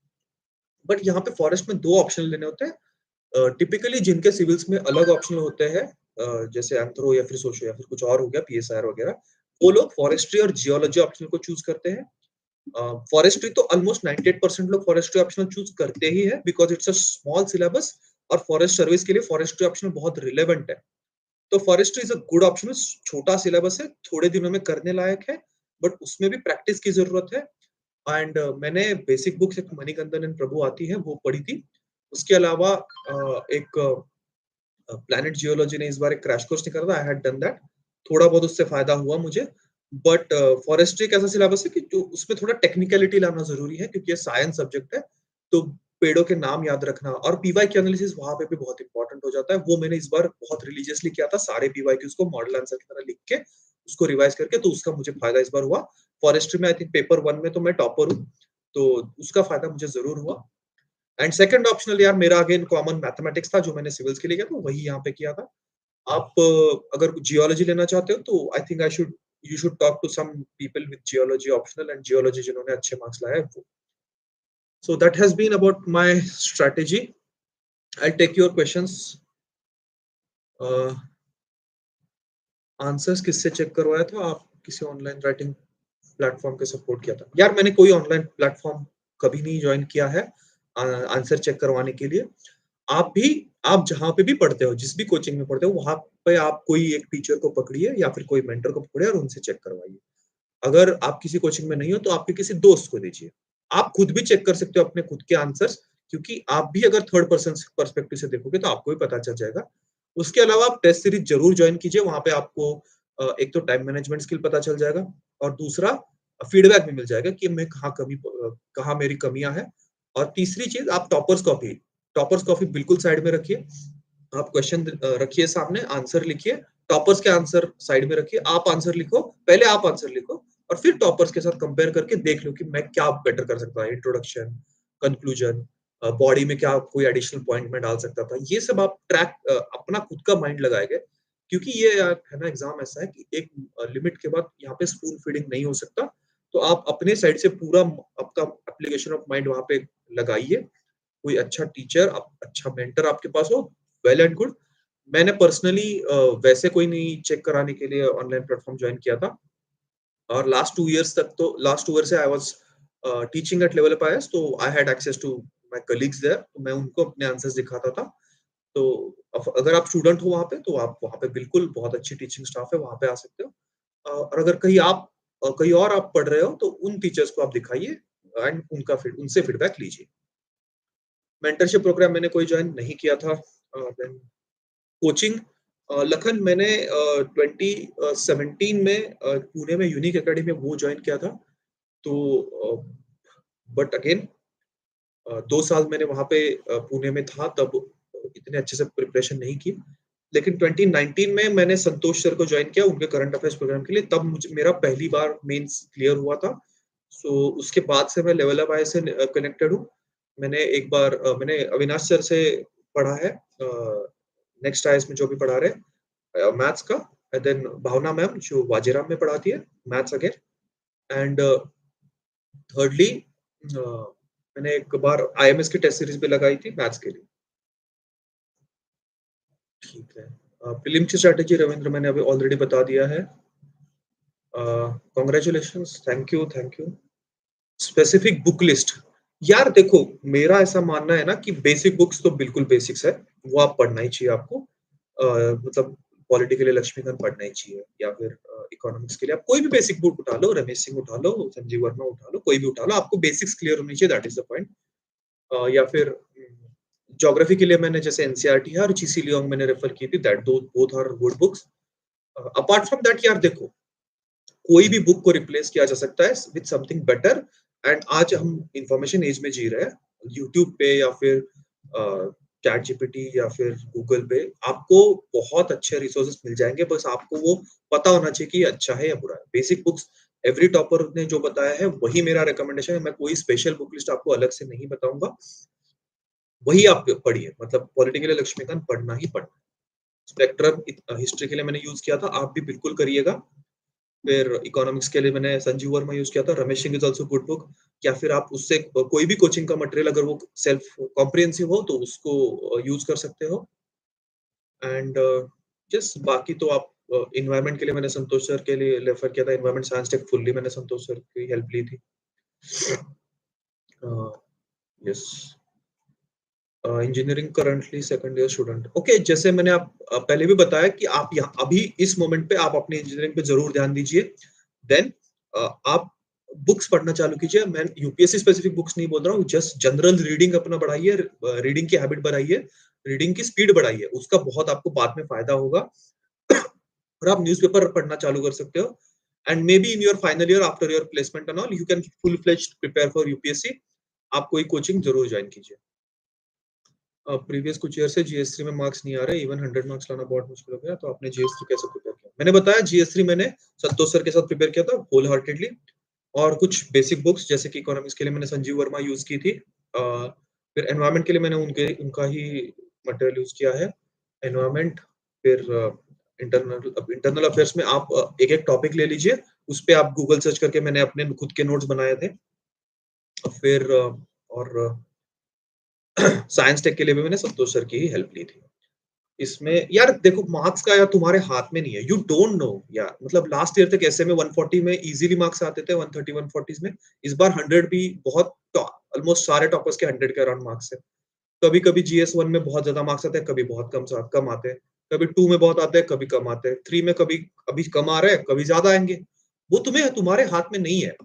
But यहाँ पे फॉरेस्ट में 2 ऑप्शन लेने होते हैं। टिपिकली जिनके सिविल्स में अलग ऑप्शनल होते हैं जैसे एंथ्रो या फिर सोशो या फिर कुछ और हो गया पीएसआर वगैरह, वो लोग फॉरेस्ट्री और जियोलॉजी ऑप्शनल को चूज़ करते हैं। फॉरेस्ट्री तो ऑलमोस्ट 98% लोग फॉरेस्ट्री ऑप्शनल चूज़ करते ही है because it's a small syllabus और फॉरेस्ट सर्विस के लिए फॉरेस्ट्री ऑप्शनल बहुत रिलेवेंट है। तो forestry is a good option, छोटा सिलेबस है, थोड़े दिनों में करने लायक है, बट उसमें भी प्रैक्टिस की ज़रूरत है। एंड मैंने बेसिक बुक्स एक मणिकंदन एंड प्रभु आती है, वो पढ़ी थी। उसके अलावा एक प्लैनेट जियोलॉजी ने इस बार एक क्रैश कोर्स निकाला था, आई हैड डन दैट। थोड़ा बहुत उससे फ़ायदा हुआ मुझे। बट फॉरेस्ट्री एक ऐसा सिलेबस है कि जो उसमें थोड़ा टेक्निकलिटी लाना ज़रूरी है क्योंकि ये साइंस सब्जेक्ट है, तो पेड़ों के नाम याद रखना और पीवाईक्यू एनालिसिस वहाँ पे भी बहुत इम्पोर्टेंट हो जाता है। वो मैंने इस बार बहुत रिलिजियसली किया था, सारे पीवाईक्यूज़ को मॉडल आंसर की तरह लिख के, उसको रिवाइज़ करके, तो उसका मुझे फ़ायदा इस बार हुआ। फॉरेस्ट्री में आई थिंक पेपर 1 में तो मैं टॉपर हूँ, तो उसका फ़ायदा मुझे ज़रूर हुआ। एंड सेकंड ऑप्शनल यार मेरा अगेन कॉमन मैथमेटिक्स था जो मैंने सिविल्स के लिए किया था, वही यहाँ पे किया था। आप अगर जियोलॉजी लेना चाहते हो तो I think I should you should talk to some people with geology optional and geology जिन्होंने अच्छे मार्क्स लाए हैं वो। So that has been about my strategy. I take your questions. Uh, answers किससे चेक करवाया था? आप किसी ऑनलाइन राइटिंग प्लेटफ़ॉर्म के सपोर्ट किया था? यार मैंने कोई ऑनलाइन प्लेटफ़ॉर्म कभी नहीं जॉइन किया है आंसर चेक करवाने के लिए। आप भी आप जहाँ पे भी पढ़ते हो, जिस भी कोचिंग में पढ़ते हो, वहाँ पे आप कोई एक टीचर को पकड़िए या फिर कोई मेंटर को पकड़िए और उनसे चेक करवाइए। अगर आप किसी कोचिंग में नहीं हो, तो आपके किसी दोस्त को दीजिए। आप खुद भी चेक कर सकते हो अपने खुद के आंसर्स क्योंकि आप भी अगर थर्ड पर्सन पर्सपेक्टिव से देखोगे, तो आपको भी पता चल जाएगा। उसके अलावा आप टेस्ट सीरीज़ ज़रूर जॉइन कीजिए, वहाँ पे आपको एक तो टाइम मैनेजमेंट स्किल पता चल जाएगा और दूसरा फीडबैक भी मिल जाएगा कि मैं कहाँ मेरी कमियाँ हैं और तीसरी चीज़ आप टॉपर्स कॉपी बिल्कुल साइड में रखिए। आप क्वेश्चन रखिए सामने, आंसर लिखिए, टॉपर्स के आंसर साइड में रखिए, आप आंसर लिखो, पहले आप आंसर लिखो और फिर टॉपर्स के साथ कंपेयर करके देख लो कि मैं क्या बेटर कर सकता था, इंट्रोडक्शन, कंक्लूजन, बॉडी में क्या कोई एडिशनल पॉइंट मैं डाल सकता था। ये सब आप अपना खुद का माइंड लगाएँगे क्योंकि ये यार है ना एग्ज़ाम ऐसा है कि एक लिमिट के बाद यहाँ पे स्पून फीडिंग नहीं हो सकता। तो आप अपने साइड से पूरा आपका एप्लीकेशन ऑफ माइंड वहाँ पे लगाइए। कोई अच्छा टीचर, अच्छा मेंटर आपके पास हो, वेल एंड गुड। मैंने पर्सनली वैसे कोई नहीं चेक कराने के लिए ऑनलाइन प्लेटफ़ॉर्म जॉइन किया था और लास्ट 2 ईयर से I was teaching at level of IAS तो I had access to my colleagues there तो मैं उनको अपने आंसर्स दिखाता था। तो अगर आप स्टूडेंट हो वहाँ पे, तो आप वहाँ पे बिल्कुल बहुत अच्छी टीचिंग स्टाफ है, वहाँ पे आ सकते हो। और अगर कहीं और आप पढ़ रहे हो, तो उन टीचर्स को आप दिखाइए एंड उनसे फीडबैक लीजिए। मेंटरशिप प्रोग्राम मैंने कोई जॉइन नहीं किया था। देन कोचिंग लखन मैंने 2017 में पुणे में यूनिक एकेडमी में वो जॉइन किया था। तो बट अगेन 2 साल मैंने वहाँ पे पुणे में था तब इतने अच्छे से प्रिपरेशन नहीं की। लेकिन 2019 में मैंने संतोष सर को जॉइन किया उनके करंट अफेयर्स प्रोग्राम के लिए, तब मुझे मेरा पहली बार मेंस क्लियर हुआ था। सो उसके बाद से मैं लेवल अप आई से कनेक्टेड हूँ। मैंने अविनाश सर से पढ़ा है नेक्स्ट आईएएस में जो भी पढ़ा रहे मैथ्स का, एंड देन भावना मैम जो वाजीराम में पढ़ाती है मैथ्स अगेन, एंड थर्डली मैंने एक बार आईएमएस की टेस्ट सीरीज भी लगाई थी मैथ्स के लिए। ठीक है। प्रीलिम की स्ट्रैटेजी रविंद्र मैंने अभी ऑलरेडी बता दिया है। Congratulations, thank you. Specific book list, यार देखो मेरा ऐसा मानना है ना कि बेसिक बुक्स तो बिल्कुल बेसिक्स है, वो आप पढ़ना ही चाहिए आपको। मतलब पॉलिटी के लिए लक्ष्मीकांत पढ़ना ही चाहिए, या फिर इकोनॉमिक्स के लिए आप कोई भी बेसिक बुक उठा लो, रमेश सिंह उठा लो, संजीव वर्मा उठा लो, कोई भी उठा लो, आपको बेसिक्स क्लियर होनी चाहिए, दैट इज द पॉइंट। या फिर ज्योग्राफी के लिए मैंने जैसे एनसीईआरटी है और जीसी लियोंग मैंने रेफर की थी, that though both are good books. Apart from that यार देखो, कोई भी बुक को रिप्लेस किया जा सकता है विद समथिंग बेटर, एंड आज हम इंफॉर्मेशन एज में जी रहे हैं। यूट्यूब पे या फिर चैट जीपीटी या फिर गूगल पे आपको बहुत अच्छे रिसोर्सेज मिल जाएंगे, बस आपको वो पता होना चाहिए कि ये अच्छा है या बुरा है। बेसिक बुक्स एवरी टॉपर ने जो बताया है वही मेरा रिकमेंडेशन है, मैं कोई स्पेशल बुक लिस्ट आपको अलग से नहीं बताऊंगा, वही आप पढ़िए। मतलब पॉलिटी के लिए लक्ष्मीकांत पढ़ना ही पढ़ना। स्पेक्ट्रम हिस्ट्री के लिए मैंने यूज किया था, आप भी बिल्कुल करिएगा। फिर इकोनॉमिक्स के लिए मैंने संजीव वर्मा यूज किया था, Ramesh Singh is also good book. या फिर आप उससे कोई भी कोचिंग का मटेरियल अगर वो सेल्फ कॉम्प्रिहेंसिव हो तो उसको यूज कर सकते हो। एंड जस्ट बाकी तो आप एनवायरनमेंट के लिए मैंने संतोष सर के लिए रेफर किया था, एनवायरनमेंट साइंस टेक फुल्ली मैंने संतोष सर की हेल्प ली थी। Yes. Engineering currently second year student. Okay, जैसे मैंने आप पहले भी बताया कि आप यहाँ अभी इस मोमेंट पे आप अपनी इंजीनियरिंग पे जरूर ध्यान दीजिए। देन आप बुक्स पढ़ना चालू कीजिए। मैं यूपीएससी स्पेसिफिक बुक्स नहीं बोल रहा हूँ, जस्ट जनरल रीडिंग अपना बढ़ाइए, रीडिंग की हैबिट बढ़ाइए, रीडिंग की स्पीड बढ़ाइए, उसका बहुत आपको बाद में फायदा होगा। और आप न्यूज़पेपर पढ़ना चालू कर सकते हो, and may be in your final year after your placement and all you can full fledged prepare for UPSC. आप कोई कोचिंग जरूर ज्वाइन कीजिए। प्रीवियस कुछ ईयर से जीएस3 में मार्क्स नहीं आ रहे, इवन 100 मार्क्स लाना बहुत मुश्किल हो गया, तो आपने जीएस3 कैसे प्रिपेयर किया? मैंने बताया जीएस3 मैंने संतोष सर के साथ प्रिपेयर किया था होल हार्टेडली, और कुछ बेसिक बुक्स जैसे कि इकोनॉमिक्स के लिए मैंने संजीव वर्मा यूज की थी। फिर एनवायरनमेंट के लिए मैंने उनका ही मटेरियल यूज किया है, एनवायरनमेंट। फिर इंटरनल अफेयर्स में आप एक एक टॉपिक ले लीजिए, उस पे आप गूगल सर्च करके मैंने अपने खुद के नोट्स बनाए थे। फिर और साइंस टेक के लिए भी मैंने संतोष सर की ही हेल्प ली थी। इसमें यार देखो मार्क्स का यार तुम्हारे हाथ में नहीं है, यू डोंट नो यार। मतलब लास्ट ईयर तक ऐसे में 140 में इजीली मार्क्स आते थे, 130 140 में। इस बार 100 भी बहुत, ऑलमोस्ट सारे टॉपर्स के 100 के अराउंड मार्क्स है। कभी कभी जीएस 1 में बहुत ज्यादा मार्क्स आते हैं, कभी बहुत कम आते हैं, कभी 2 में बहुत आते हैं, कभी कम आते हैं, 3 में कभी अभी कम आ रहे हैं, कभी ज्यादा आएंगे। वो तुम्हारे हाथ में नहीं है।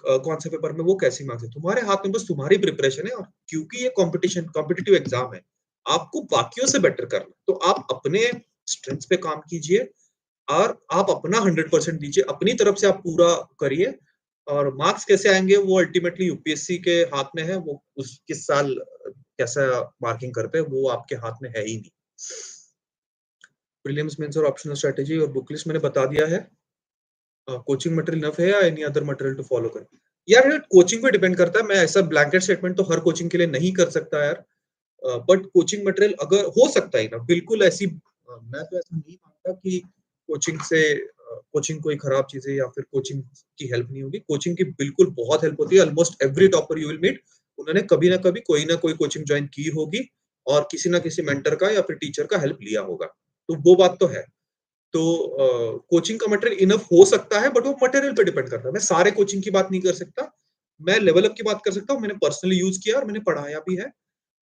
कौन से पेपर में वो कैसी मार्क्स है तुम्हारे हाथ में, बस तुम्हारी प्रिपरेशन है। और क्योंकि ये कंपटीशन कॉम्पिटिटिव एग्जाम है, आपको बाकियों से बेटर करना, तो आप अपने स्ट्रेंथ्स पे काम कीजिए और आप अपना 100% दीजिए, अपनी तरफ से आप पूरा करिए। और मार्क्स कैसे आएंगे वो अल्टीमेटली यूपीएससी के हाथ में है, वो उस किस साल कैसा मार्किंग करते हैं वो आपके हाथ में है ही नहीं। प्रीलिम्स मेंस और ऑप्शनल स्ट्रेटेजी और बुक लिस्ट मैंने बता दिया है। कोचिंग मटेरियल इनफ है या any other material to follow करें? यार कोचिंग पे डिपेंड करता है, मैं ऐसा ब्लैंकेट स्टेटमेंट तो हर कोचिंग के लिए नहीं कर सकता यार। बट कोचिंग मटेरियल अगर हो सकता है ना, बिल्कुल ऐसी मैं तो ऐसा नहीं मानता कि कोचिंग कोई खराब चीज है या फिर कोचिंग की हेल्प नहीं होगी। कोचिंग की बिल्कुल बहुत हेल्प होती है। Almost every topper you will meet, उन्होंने कभी ना कभी कोई ना कोई कोचिंग ज्वाइन की होगी और किसी ना किसी मेंटर का या फिर टीचर का हेल्प लिया होगा, तो वो बात तो है। तो कोचिंग का मटेरियल इनफ हो सकता है, बट वो मटेरियल पे डिपेंड करता है। मैं सारे कोचिंग की बात नहीं कर सकता, मैं लेवल अप की बात कर सकता हूँ। मैंने पर्सनली यूज किया और मैंने पढ़ाया भी है,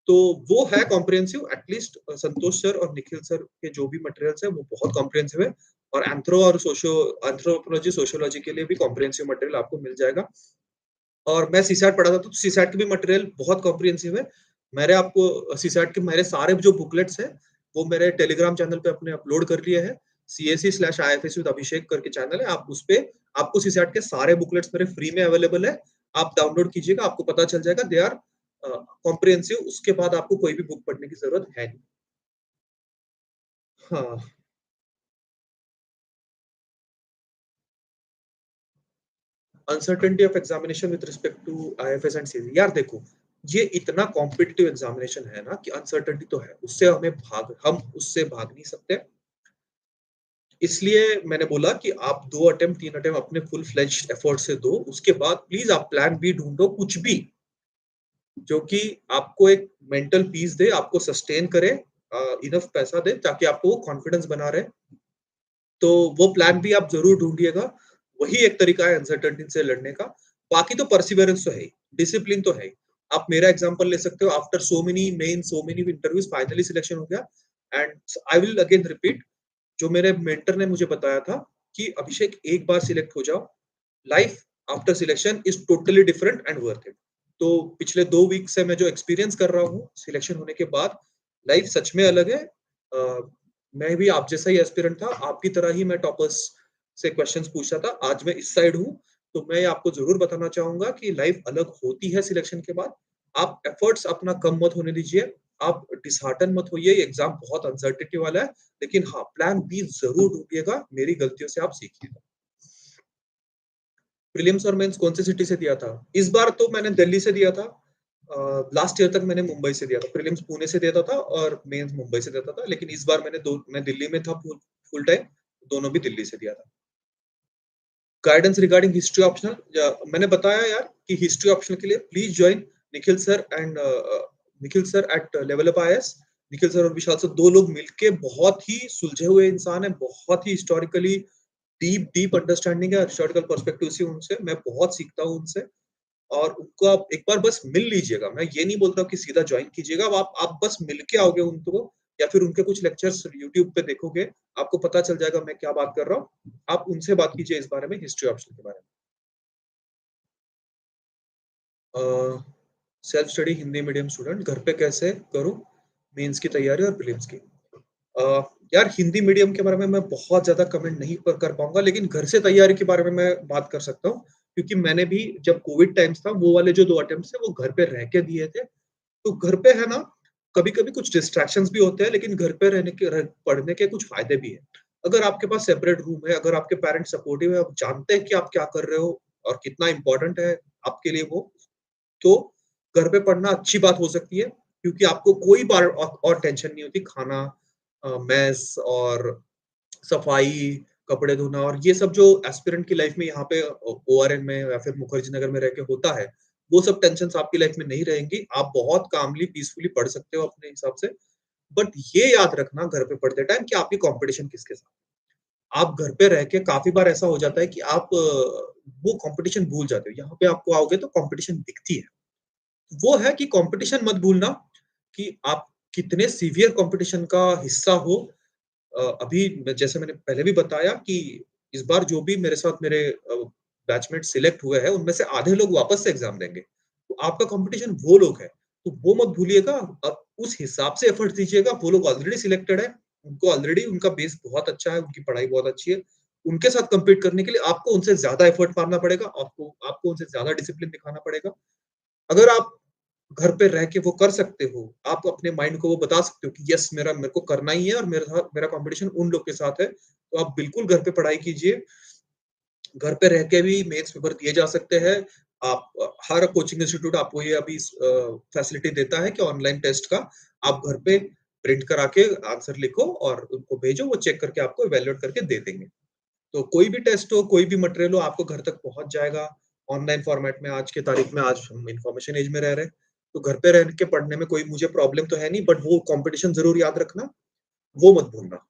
तो वो है कॉम्प्रिहेंसिव। एटलीस्ट संतोष सर और निखिल सर के जो भी मटेरियल्स है वो बहुत कॉम्प्रिहेंसिव है। और एंथ्रो और एंथ्रोपोलॉजी सोशियोलॉजी के लिए भी कॉम्प्रिहेंसिव मटेरियल आपको मिल जाएगा। और मैं सीसैट पढ़ा था, तो सीसैट के भी मटेरियल बहुत कॉम्प्रिहेंसिव है। सीसैट के मेरे सारे जो बुकलेट्स हैं वो मेरे टेलीग्राम चैनल पे अपने अपलोड कर लिए हैं। CSE/IFS विद अभिषेक करके चैनल है, आप उस पे आपको सीसैट के सारे बुकलेट्स मेरे फ्री में अवेलेबल है। आप डाउनलोड कीजिएगा, आपको पता चल जाएगा दे आर कॉम्प्रिहेंसिव। उसके बाद आपको कोई भी बुक पढ़ने की जरूरत है नहीं। हाँ, uncertainty of examination with respect to IFS and CG. यार देखो, ये इतना कॉम्पिटिटिव एग्जामिनेशन है ना कि अनसर्टेनिटी तो है, उससे हम उससे भाग नहीं सकते। इसलिए मैंने बोला कि आप 2 अटेम्प्ट 3 अटेम्प्ट अपने फुल फ्लेज्ड एफर्ट से दो, उसके बाद प्लीज़ आप प्लान बी ढूँढो, कुछ भी जो कि आपको एक मेंटल पीस दे, आपको सस्टेन करे, इनफ पैसा दे ताकि आपको वो कॉन्फिडेंस बना रहे। तो वो प्लान भी आप ज़रूर ढूँढिएगा। वही एक तरीका है अनसर्टेनिटी से लड़ने का। बाकी तो परसिवेरेंस तो है ही, डिसिप्लिन तो है ही। आप मेरा एग्ज़ाम्पल ले सकते हो, after so many mains, so many interviews finally selection हो गया। And I will again repeat, जो मेरे मेंटर ने मुझे बताया था कि अभिषेक, एक बार सिलेक्ट हो जाओ, life after selection is totally different and worth it. तो पिछले 2 वीक से मैं जो एक्सपीरियंस कर रहा हूँ सिलेक्शन होने के बाद, लाइफ सच में अलग है। मैं भी आप जैसा ही एस्पिरेंट था, आपकी तरह ही मैं टॉपर्स से क्वेश्चंस पूछता था। आज मैं इस साइड हूँ, तो मैं आपको ज़रूर बताना चाहूँगा कि लाइफ अलग होती है सिलेक्शन के बाद। आप एफर्ट्स अपना कम मत होने दीजिए, आप डिसहार्टन मत होइए, ये एग्ज़ाम बहुत अनसर्टेनिटी वाला है, लेकिन हाँ, प्लान बी ज़रूर ढूँढिएगा, मेरी गलतियों से आप सीखिएगा। प्रीलिम्स और मेंस कौन सी सिटी से दिया था? इस बार तो मैंने दिल्ली से दिया था। लास्ट ईयर तक मैंने मुंबई से दिया था। प्रीलिम्स पुणे से देता था और मेंस मुंबई से देता था, लेकिन इस बार मैं दिल्ली में था फुल टाइम, दोनों भी दिल्ली से दिया था। गाइडेंस रिगार्डिंग हिस्ट्री ऑप्शनल, मैंने बताया यार कि हिस्ट्री ऑप्शनल के लिए please join Nikhil sir Nikhil sir at level up IAS. Nikhil sir और विशाल सर 2 लोग मिलके बहुत ही सुलझे हुए इंसान हैं, बहुत ही हिस्टोरिकली डीप डीप अंडरस्टैंडिंग है, हिस्टोरिकल पर्सपेक्टिव से उनसे मैं बहुत सीखता हूँ उनसे। और उनको आप एक बार बस मिल लीजिएगा। मैं ये नहीं बोल रहा हूँ कि सीधा जॉइन कीजिएगा, अब आप बस मिल के आओगे उनको या फिर उनके कुछ लेक्चर्स यूट्यूब पे देखोगे, आपको पता चल जाएगा मैं क्या बात कर रहा हूँ। आप उनसे बात कीजिए इस बारे में, हिस्ट्री ऑप्शन के बारे में। Self study Hindi medium student घर पे कैसे करूँ? मेंस की तैयारी और प्रीलिम्स की। अ, यार हिंदी मीडियम के बारे में मैं बहुत ज़्यादा कमेंट नहीं प कर पाऊँगा, लेकिन घर से तैयारी के बारे में मैं बात कर सकता हूँ, क्योंकि मैंने भी जब कोविड टाइम्स था, वो वाले जो 2 अटेम्प्ट्स थे, वो घर पे रह के दिए थे। तो घर पे है ना, कभी-कभी कुछ डिस्ट्रैक्शंस भी होते हैं, लेकिन घर पे रहने के रह पढ़ने के कुछ फ़ायदे भी हैं। अगर आपके पास सेपरेट रूम है, अगर आपके पेरेंट्स सपोर्टिव है, आप जानते हैं कि आप क्या कर रहे हो और कितना इम्पोर्टेंट है आपके लिए वो, तो घर पे पढ़ना अच्छी बात हो सकती है, क्योंकि आपको कोई बार और टेंशन नहीं होती, खाना, मेस और सफाई, कपड़े धोना और ये सब जो एस्पिरेंट की लाइफ में यहाँ पे ओआरएन में या फिर मुखर्जी नगर में रह के होता है, वो सब टेंशन्स आपकी लाइफ में नहीं रहेंगी। आप बहुत कामली, पीसफुली पढ़ सकते हो अपने हिसाब से। बट ये याद रखना घर पे पढ़ते टाइम कि आपकी कॉम्पिटिशन किसके साथ है। आप घर पे रह के काफ़ी बार ऐसा हो जाता है कि आप वो कॉम्पिटिशन भूल जाते हो। यहाँ पे आपको आओगे तो कॉम्पिटिशन दिखती है। वो है कि कॉम्पिटिशन मत भूलना कि आप कितने सीवियर कॉम्पिटिशन का हिस्सा हो। अभी जैसे मैंने पहले भी बताया कि इस बार जो भी मेरे साथ मेरे बैचमेट सिलेक्ट हुए हैं, उनमें से आधे लोग वापस से एग्ज़ाम देंगे। तो आपका कॉम्पिटिशन वो लोग हैं, तो वो मत भूलिएगा। आप उस हिसाब से एफर्ट दीजिएगा, वो लोग ऑलरेडी सिलेक्टेड हैं, उनको ऑलरेडी उनका बेस बहुत अच्छा है, उनकी पढ़ाई बहुत अच्छी है। उनके साथ कम्पीट करने के लिए आपको उनसे ज़्यादा एफर्ट मारना पड़ेगा, आपको आपको उनसे ज़्यादा डिसिप्लिन दिखाना पड़ेगा। अगर आप घर पे रह के वो कर सकते हो, आप अपने माइंड को वो बता सकते हो कि यस, मेरे को करना ही है और मेरा कॉम्पिटिशन उन लोग के साथ है, तो आप बिल्कुल घर पे पढ़ाई कीजिए। घर पे रह के भी मेंस पेपर दिए जा सकते हैं। आप हर कोचिंग इंस्टीट्यूट आपको ये अभी फैसिलिटी देता है कि ऑनलाइन टेस्ट का आप घर पे प्रिंट करा के आंसर लिखो और उनको भेजो, वो चेक करके आपको इवैल्यूएट करके दे देंगे। तो कोई भी टेस्ट हो, कोई भी मटेरियल हो, आपको घर तक पहुँच जाएगा ऑनलाइन फॉर्मेट में। आज की तारीख में, आज हम इन्फॉर्मेशन एज में रह रहे हैं, तो घर पे रह के पढ़ने में कोई मुझे प्रॉब्लम तो है नहीं, बट वो कॉम्पिटिशन ज़रूर याद रखना, वो मत भूलना।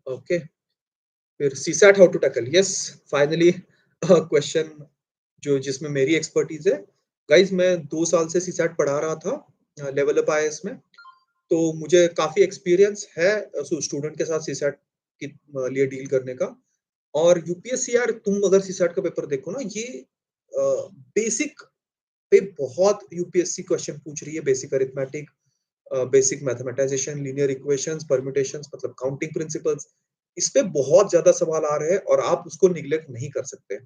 ओके, फिर CSAT how to tackle? Yes, finally question जो जिसमें मेरी एक्सपर्टीज़ है। गाइज़, मैं 2 साल से सीसैट पढ़ा रहा था लेवल अप आईएएस में, तो मुझे काफ़ी एक्सपीरियंस है स्टूडेंट के साथ सीसैट के लिए डील करने का। और यूपीएससी, यार तुम अगर सीसैट का पेपर देखो ना, ये बेसिक पे बहुत यूपीएससी क्वेश्चन पूछ रही है, basic arithmetic, basic मैथमेटाइजेशन, linear equations, permutations, मतलब काउंटिंग प्रिंसिपल्स, इस पे बहुत ज़्यादा सवाल आ रहे हैं और आप उसको नेग्लेक्ट नहीं कर सकते।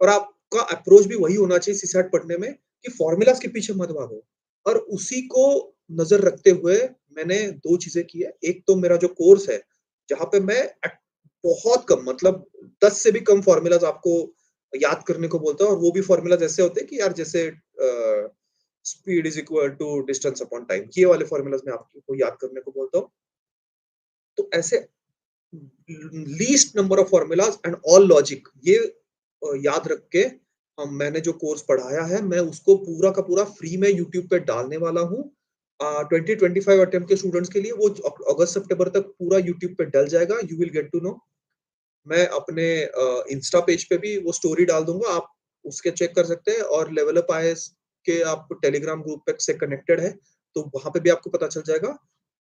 और आपका अप्रोच भी वही होना चाहिए सीसैट पढ़ने में कि फ़ॉर्मूलाज़ के पीछे मत भागो और उसी को नज़र रखते हुए मैंने 2 चीज़ें की है। एक तो मेरा जो कोर्स है, जहाँ पे मैं बहुत कम मतलब 10 से भी कम फ़ॉर्मूलाज़ आपको याद करने को बोलता हूँ और वो भी फ़ॉर्मूलाज़ ऐसे होते हैं कि यार जैसे speed is equal to distance upon time, ये वाले फ़ॉर्मूलाज़ मैं आपको याद करने को बोलता हूँ। तो ऐसे least number of formulas and all logic ये याद रख के मैंने जो कोर्स पढ़ाया है, मैं उसको पूरा का पूरा फ्री में यूट्यूब पे डालने वाला हूँ। 2025 अटेम्प्ट के स्टूडेंट्स के लिए वो अगस्त-सितंबर तक पूरा यूट्यूब पे डल जाएगा, you will get to know. मैं अपने इंस्टा पेज पे भी वो स्टोरी डाल दूँगा, आप उसके चेक कर सकते हैं और लेवल अप आईएएस के आप टेलीग्राम ग्रुप पे से कनेक्टेड है, तो वहाँ पे भी आपको पता चल जाएगा।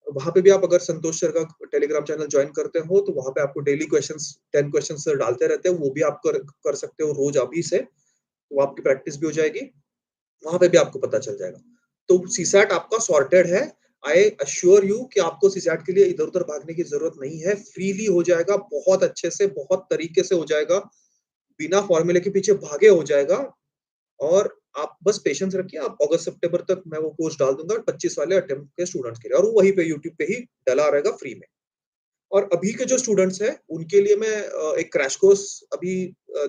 वहाँ पे भी आप अगर संतोष सर का टेलीग्राम चैनल जॉइन करते हो, तो वहाँ पे आपको डेली क्वेश्चन्स 10 क्वेश्चन्स सर डालते रहते हैं, वो भी आप कर कर सकते हो रोज़ अभी से, तो आपकी प्रैक्टिस भी हो जाएगी। वहाँ पे भी आपको पता चल जाएगा। तो सीसैट आपका सॉर्टेड है। आई एश्योर यू कि आपको सीसैट के लिए इधर-उधर भागने की ज़रूरत नहीं है। फ्रीली हो जाएगा, बहुत अच्छे से, बहुत तरीके से हो जाएगा। बिना फ़ॉर्मूले के पीछे भागे हो जाएगा और आप बस पेशेंस रखिए, आप अगस्त-सितंबर तक मैं वो कोर्स डाल दूँगा 25 वाले अटेम्प्ट के स्टूडेंट्स के लिए और वो वहीं पे यूट्यूब पे ही डला रहेगा फ्री में। और अभी के जो स्टूडेंट्स हैं, उनके लिए मैं एक क्रैश कोर्स अभी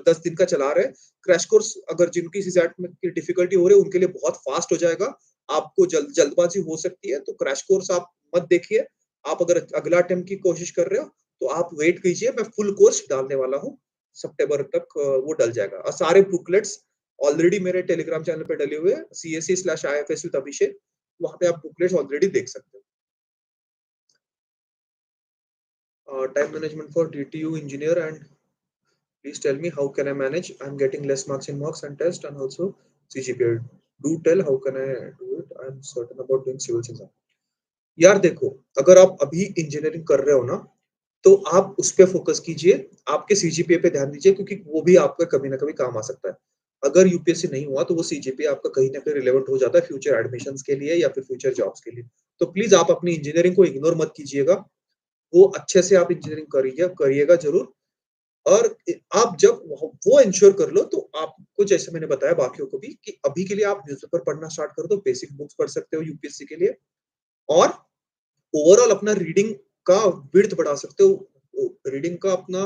10 दिन का चला रहे हैं। क्रैश कोर्स अगर जिनकी सीसैट में की डिफ़िकल्टी हो रही है, उनके लिए बहुत फ़ास्ट हो जाएगा। आपको जल्दबाज़ी हो सकती है, तो क्रैश कोर्स आप मत देखिए। आप अगर अगला अटेम्प्ट की कोशिश कर रहे हो, तो आप वेट कीजिए, मैं फुल कोर्स डालने वाला हूँ। सितंबर तक वो डल जाएगा और सारे बुकलेट्स ऑलरेडी मेरे टेलीग्राम चैनल पे डले हुए हैं, CSE/IFS विद अभिषेक। वहाँ पे आप बुकलेट्स ऑलरेडी देख सकते हो। Time management for DTU engineer and please tell me how can I manage? I'm getting less marks in mocks and test and also CGPA. Do tell how can I do it? I'm certain about doing civils exam. यार देखो, अगर आप अभी इंजीनियरिंग कर रहे हो ना, तो आप उस पे फ़ोकस कीजिए, आपके सीजीपीए पे ध्यान दीजिए क्योंकि वो भी आपका कभी न कभी काम आ सकता है। अगर यूपीएससी नहीं हुआ, तो वो सीजीपीए आपका कहीं न कहीं रिलेवेंट हो जाता है फ्यूचर एडमिशन्स के लिए या फिर फ्यूचर जॉब्स के लिए। तो प्लीज़ आप अपनी इंजीनियरिंग को इग्नोर मत कीजिएगा, वो अच्छे से आप इंजीनियरिंग करिएगा ज़रूर और आप जब वो एंश्योर कर लो तो आपको जैसे मैंने बताया बाकियों को भी कि अभी के लिए आप न्यूज़पेपर पढ़ना स्टार्ट कर दो, बेसिक बुक्स पढ़ सकते हो यूपीएससी के लिए और ओवरऑल अपना रीडिंग का विड्थ बढ़ा सकते हो, रीडिंग का अपना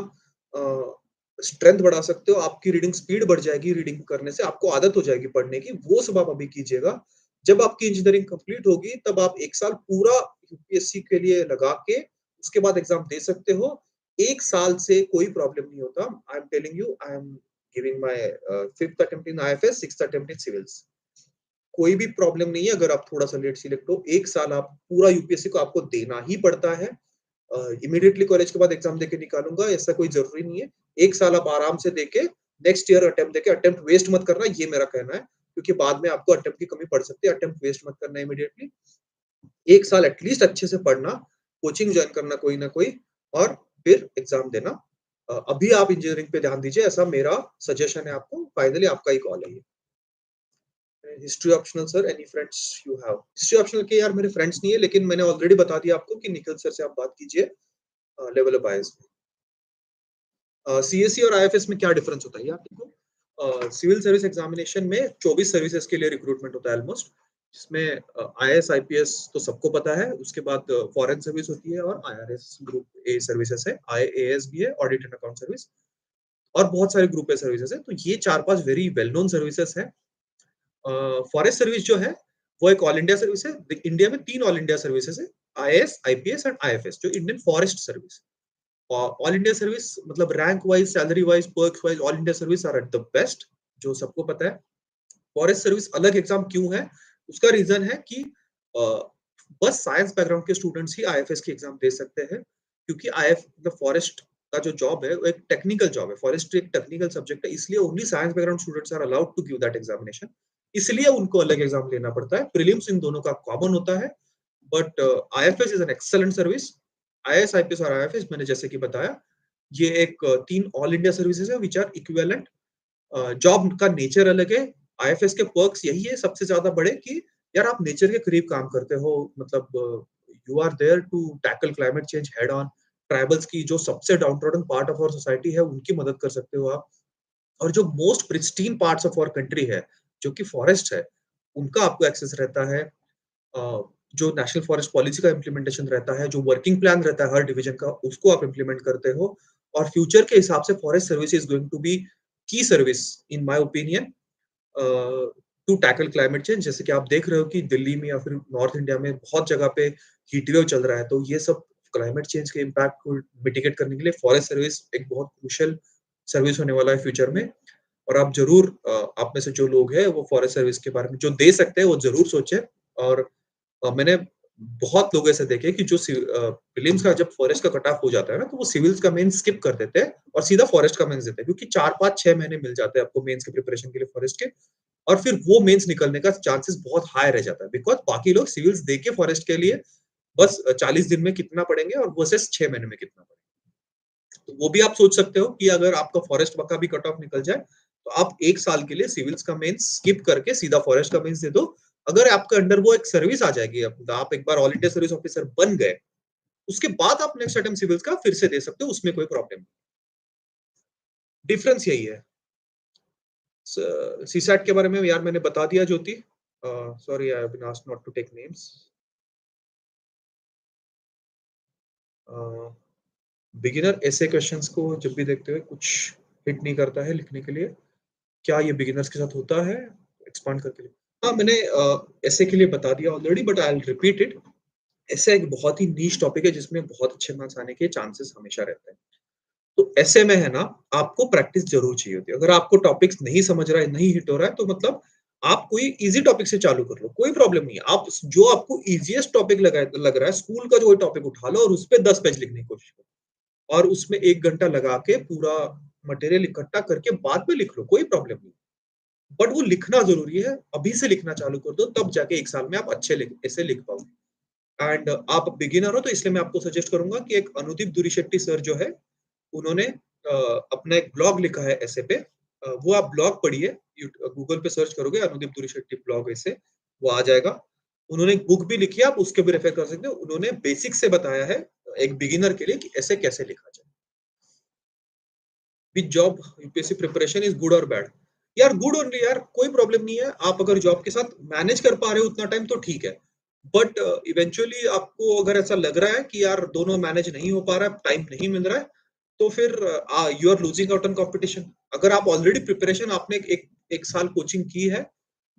स्ट्रेंथ बढ़ा सकते हो, आपकी रीडिंग स्पीड बढ़ जाएगी रीडिंग करने से, आपको आदत हो जाएगी पढ़ने की, वो सब आप अभी कीजिएगा। जब आपकी इंजीनियरिंग कंप्लीट होगी, तब आप 1 साल पूरा यूपीएससी के लिए लगा के, उसके बाद एग्ज़ाम दे सकते हो। 1 साल से कोई प्रॉब्लम नहीं होता। I am telling you, I am giving my 5th attempt in IFS, 6th attempt in civils. कोई भी प्रॉब्लम नहीं है अगर आप थोड़ा-सा लेट सिलेक्ट हो, 1 साल आप पूरा यूपीएससी को आपको देना ही पड़ता है। इमीडिएटली कॉलेज के बाद एग्ज़ाम देके निकालूँगा, ऐसा कोई ज़रूरी नहीं है। 1 साल आप आराम से देके नेक्स्ट ईयर अटेम्प्ट देके अटेम्प्ट वेस्ट मत करना, ये मेरा कहना है, क्योंकि बाद में आपको अटेम्प्ट की कमी पड़ सकती है, अटेम्प्ट वेस्ट मत करना इमीडिएटली। 1 साल एटलीस्ट अच्छे से पढ़ना, कोचिंग जॉइन करना कोई ना कोई और फिर एग्ज़ाम देना। अभी आप इंजीनियरिंग पे ध्यान दीजिए, ऐसा मेरा सजेशन है आपको, फाइनली आपका ही कॉल है ये। History optional sir, any friends you have? History optional के यार मेरे फ्रेंड्स नहीं है, लेकिन मैंने ऑलरेडी बता दिया आपको कि निखिल सर से आप बात कीजिए लेवल अप आईएएस में। सीएसई और आईएफएस में क्या डिफरेंस होता है यार देखो, सिविल सर्विस एग्जामिनेशन में 24 सर्विसेज के लिए रिक्रूटमेंट होता है ऑलमोस्ट, जिसमें आईएएस आईपीएस तो सबको पता है, उसके बाद फॉरेन सर्विस होती है और आईआरएस ग्रुप ए सर्विसेज है, आईएएस भी है, ऑडिट एंड अकाउंट सर्विस और बहुत सारे ग्रुप ए सर्विसेज है, तो ये 4-5 वेरी वेल नोन सर्विसेज है। फॉरेस्ट सर्विस जो है, वो एक ऑल इंडिया सर्विस है। इंडिया में 3 ऑल इंडिया सर्विसेज है, आईएएस, आईपीएस एंड आईएफएस, जो Indian forest service. All India service मतलब rank wise, salary wise, perks wise all India service are at the best, जो सबको पता है। फॉरेस्ट सर्विस अलग एग्जाम क्यों है? उसका रीजन है कि अ, बस साइंस बैकग्राउंड के स्टूडेंट्स ही आईएफएस की एग्जाम दे सकते हैं, क्योंकि आईएफ मतलब फॉरेस्ट का जो जॉब है, वो एक टेक्निकल जॉब है। फॉरेस्ट्री एक टेक्निकल सब्जेक्ट है, इसलिए only science background students are allowed to give that examination. इसलिए उनको अलग एग्जाम लेना पड़ता है। प्रीलिम्स इन दोनों का कॉमन होता है, but IFS is an excellent service. IAS, IPS और आईएफएस मैंने जैसे कि बताया, ये एक 3 ऑल इंडिया सर्विसेज है व्हिच आर इक्विवेलेंट। जॉब का नेचर अलग है। आईएफएस के पर्क्स यही है सबसे ज़्यादा बड़े कि यार आप नेचर के करीब काम करते हो, मतलब you are there to tackle climate change head on. Tribals की जो सबसे downtrodden part of our society है, उनकी मदद कर सकते हो आप। और जो most pristine parts of our country है, जो कि फॉरेस्ट है, उनका आपको एक्सेस रहता है। जो नेशनल फॉरेस्ट पॉलिसी का इम्प्लीमेंटेशन रहता है, जो वर्किंग प्लान रहता है हर डिवीजन का, उसको आप इम्प्लीमेंट करते हो और फ्यूचर के हिसाब से forest service is going to be key service in my opinion to tackle climate change. जैसे कि आप देख रहे हो कि दिल्ली में या फिर नॉर्थ इंडिया में बहुत जगह पे हीट वेव चल रहा है, तो ये सब क्लाइमेट चेंज के इम्पैक्ट को मिटिगेट करने के लिए फॉरेस्ट सर्विस एक बहुत क्रूशियल सर्विस होने वाला है फ्यूचर में। और आप ज़रूर आप में से जो लोग हैं वो फॉरेस्ट सर्विस के बारे में जो दे सकते हैं वो ज़रूर सोचें। और मैंने बहुत लोग ऐसे देखे कि जो प्रीलिम्स का जब फॉरेस्ट का कट ऑफ हो जाता है ना, तो वो सिविल्स का मेंस स्किप कर देते हैं और सीधा फॉरेस्ट का मेंस देते हैं, क्योंकि 4, 5, 6 महीने मिल जाते हैं आपको मेंस की प्रिपरेशन के लिए फॉरेस्ट के। और फिर वो मेंस निकलने का चांसेस बहुत हाई रह जाता है, बिकॉज़ बाकी लोग सिविल्स दे के फॉरेस्ट के लिए बस 40 दिन में कितना पढ़ेंगे और वर्सेस 6 महीने में कितना पढ़ेंगे। तो वो भी आप सोच सकते हो कि अगर आपका फॉरेस्ट का भी कट ऑफ निकल जाए, तो आप 1 साल के लिए सिविल्स का मेंस स्किप करके सीधा फॉरेस्ट का मेंस दे दो। अगर आपके अंडर वो एक सर्विस आ जाएगी, आप एक बार ऑल इंडिया सर्विस ऑफिसर बन गए, उसके बाद आप नेक्स्ट अटेम्प्ट सिविल्स का फिर से दे सकते हो, उसमें कोई प्रॉब्लम नहीं। डिफरेंस यही है। सीसैट के बारे में यार मैंने बता दिया Jyoti. Sorry I have been asked not to take names. Beginner ऐसे क्वेश्चंस को जब भी देखते हुए कुछ हिट नहीं करता है लिखने के लिए। क्या ये बिगिनर्स के साथ होता है? एक्सपांड करके हाँ, मैंने ऐसे के लिए बता दिया already, but I will repeat it. ऐसे एक बहुत ही नीश टॉपिक है जिसमें बहुत अच्छे मार्क्स आने के चांसेस हमेशा रहते हैं। तो ऐसे में है ना, आपको प्रैक्टिस ज़रूर चाहिए होती है। अगर आपको टॉपिक्स नहीं समझ रहा है, नहीं हिट हो रहा है, तो मतलब आप कोई ईज़ी टॉपिक से चालू कर लो, कोई प्रॉब्लम नहीं है। आप जो आपको ईज़ीएस्ट टॉपिक लग रहा है, स्कूल का जो कोई टॉपिक उठा लो और उसपे 10 पेज लिखने की कोशिश करो और उसमें 1 घंटा लगा के पूरा मटेरियल इकट्ठा करके बाद में लिख लो, कोई प्रॉब्लम नहीं। बट वो लिखना ज़रूरी है, अभी से लिखना चालू कर दो, तब जाके 1 साल में आप अच्छे ऐसे लिख पाओगे। एंड आप बिगिनर हो, तो इसलिए मैं आपको सजेस्ट करूँगा कि एक अनुदीप दुरिशेट्टी सर जो है, उन्होंने अपना एक ब्लॉग लिखा है ऐसे पे। वो आप ब्लॉग पढ़िए, गूगल पे सर्च करोगे अनुदीप दुरिशेट्टी ब्लॉग ऐसे, वो आ जाएगा। उन्होंने एक बुक भी लिखी है, आप उसके भी रेफर कर सकते हो। उन्होंने बेसिक से बताया है एक बिगिनर के लिए कि ऐसे कैसे लिखा जाए। Which job UPSC preparation is good और बैड? यार गुड ओनली यार, कोई प्रॉब्लम नहीं है। आप अगर जॉब के साथ मैनेज कर पा रहे हो उतना टाइम तो ठीक है। बट इवेंचुअली आपको अगर ऐसा लग रहा है कि यार दोनों मैनेज नहीं हो पा रहा है, टाइम नहीं मिल रहा है, तो फिर you are losing out on competition. अगर आप ऑलरेडी प्रिपरेशन आपने एक 1 साल कोचिंग की है,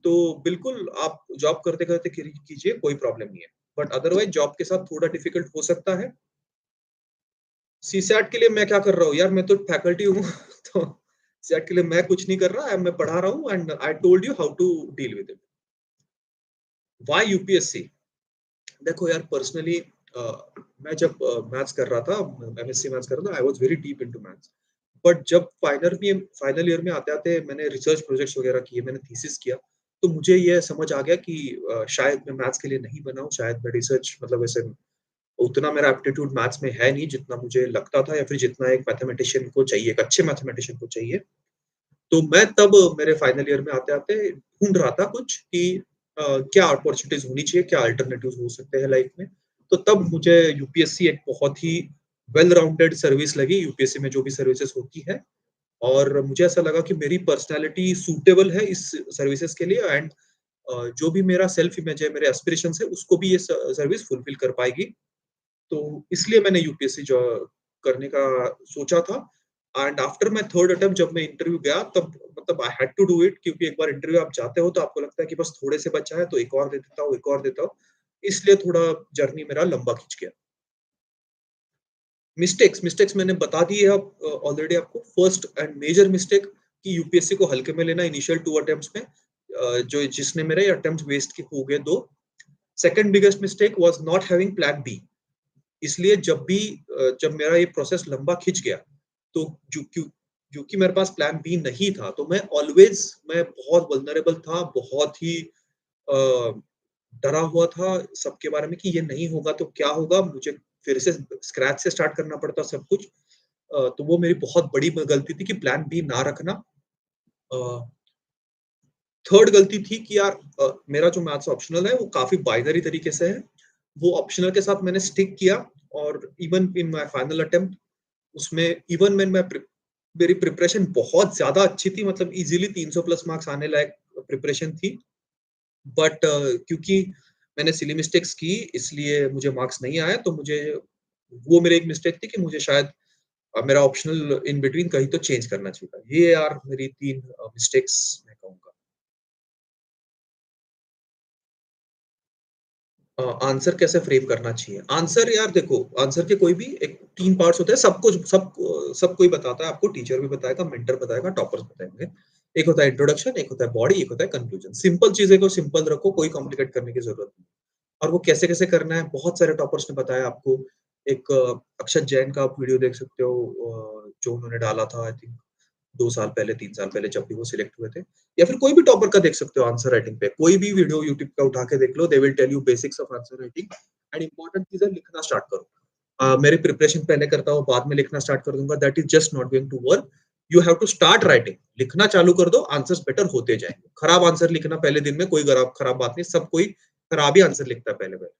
तो बिल्कुल आप जॉब करते-करते कीजिए, कोई प्रॉब्लम नहीं है। बट अदरवाइज़ जॉब के साथ थोड़ा डिफिकल्ट हो सकता है। सीसैट के लिए मैं क्या कर रहा हूँ यार, मैं तो फैकल्टी हूँ तो सीसैट के लिए मैं कुछ नहीं कर रहा, मैं पढ़ा रहा हूँ and I told you how to deal with it. Why UPSC? देखो यार पर्सनली मैं जब मैथ्स कर रहा था, एमएससी मैथ्स कर रहा था, I was very deep into maths. But जब फाइनल ईयर में आते-आते मैंने रिसर्च प्रोजेक्ट्स वगैरह किए, मैंने थीसिस किया, तो मुझे ये समझ आ गया कि शायद मैं मैथ्स के लिए नहीं बना हूँ, शायद मैं रिसर्च मतलब ऐसे उतना मेरा एप्टीट्यूड मैथ्स में है नहीं जितना मुझे लगता था या फिर जितना एक मैथमेटिशियन को चाहिए, एक अच्छे मैथमेटिशियन को चाहिए। तो मैं तब मेरे फाइनल ईयर में आते-आते ढूँढ रहा था कुछ कि क्या अपॉर्च्युनिटीज़ होनी चाहिए, क्या अल्टरनेटिव्स हो सकते हैं लाइफ में। तो तब मुझे यूपीएससी एक बहुत ही वेल राउंडेड सर्विस लगी, यूपीएससी में जो भी सर्विसेज़ होती है और मुझे ऐसा लगा कि मेरी पर्सनैलिटी सूटेबल है इस सर्विसेज़ के लिए एंड जो भी मेरा सेल्फ इमेज है, मेरे एस्पिरेशंस है, उसको भी ये सर्विस फुलफिल कर पाएगी। तो इसलिए मैंने यूपीएससी करने का सोचा था and after my third attempt जब मैं इंटरव्यू गया तब मतलब I had to do it, क्योंकि एक बार इंटरव्यू आप जाते हो तो आपको लगता है कि बस थोड़े से बचा है तो एक और दे देता हूँ, एक और देता हूँ। इसलिए थोड़ा जर्नी मेरा लंबा खिंच गया। मिस्टेक्स मैंने बता दी है अब ऑलरेडी आपको। फर्स्ट एंड मेजर मिस्टेक कि यूपीएससी को हल्के में लेना इनिशियल 2 अटेम्प्ट्स में, जो जिसने मेरे अटेम्प्ट वेस्ट के हो गए 2। Second biggest mistake was not having plan B. इसलिए जब मेरा ये प्रोसेस लंबा खिंच गया, तो क्योंकि मेरे पास प्लान बी नहीं था, तो मैं बहुत वल्नरेबल था, बहुत ही अ, डरा हुआ था सबके बारे में कि ये नहीं होगा तो क्या होगा? मुझे फिर से स्क्रैच से स्टार्ट करना पड़ता सब कुछ। तो वो मेरी बहुत बड़ी गलती थी कि प्लान बी ना रखना। अ, थर्ड गलती थी कि यार मेरा जो मैथ्स ऑप्शनल है वो काफ़ी बाइनरी तरीके से है। वो ऑप्शनल के साथ मैंने स्टिक किया और even in my final attempt उसमें इवन व्हेन मेरी प्रिपरेशन बहुत ज़्यादा अच्छी थी, मतलब ईज़िली 300 प्लस मार्क्स आने लायक प्रिपरेशन थी। बट क्योंकि मैंने सिली मिस्टेक्स की इसलिए मुझे मार्क्स नहीं आए, तो मुझे वो मेरी एक मिस्टेक थी कि मुझे शायद मेरा ऑप्शनल इन बिटवीन कहीं तो चेंज करना चाहिए था। ये यार मेरी 3 मिस्टेक्स मैं कहूँगा। आंसर कैसे फ्रेम करना चाहिए? आंसर यार देखो, आंसर के कोई भी एक 3 पार्ट्स होते हैं, सब कोई बताता है आपको, टीचर भी बताएगा, मेंटर बताएगा, टॉपर्स बताएँगे। एक होता है इंट्रोडक्शन, एक होता है बॉडी, एक होता है कंक्लूजन। सिंपल चीज़ें को सिंपल रखो, कोई कॉम्प्लिकेट करने की ज़रूरत नहीं। और वो कैसे-कैसे करना है, बहुत सारे टॉपर्स ने बताया आपको। एक अक्षत जैन का आप वीडियो देख सकते हो, जो उन्होंने डाला था आई थिंक 2 साल पहले, 3 साल पहले जब भी वो सिलेक्ट हुए थे। या फिर कोई भी टॉपर का देख सकते हो आंसर राइटिंग पे। कोई भी वीडियो यूट्यूब का उठा के देख लो, they will tell you basics of answer writing and important चीज़ है लिखना स्टार्ट करो। मेरी प्रिपरेशन पहले करता हूँ, बाद में लिखना स्टार्ट कर दूँगा, that is just not going to work. You have to start writing, लिखना चालू कर दो, आंसर्स बेटर होते जाएँगे। खराब आंसर लिखना पहले दिन में कोई गराब खराब बात नहीं, सब कोई खराब ही आंसर लिखता है पहले-पहले।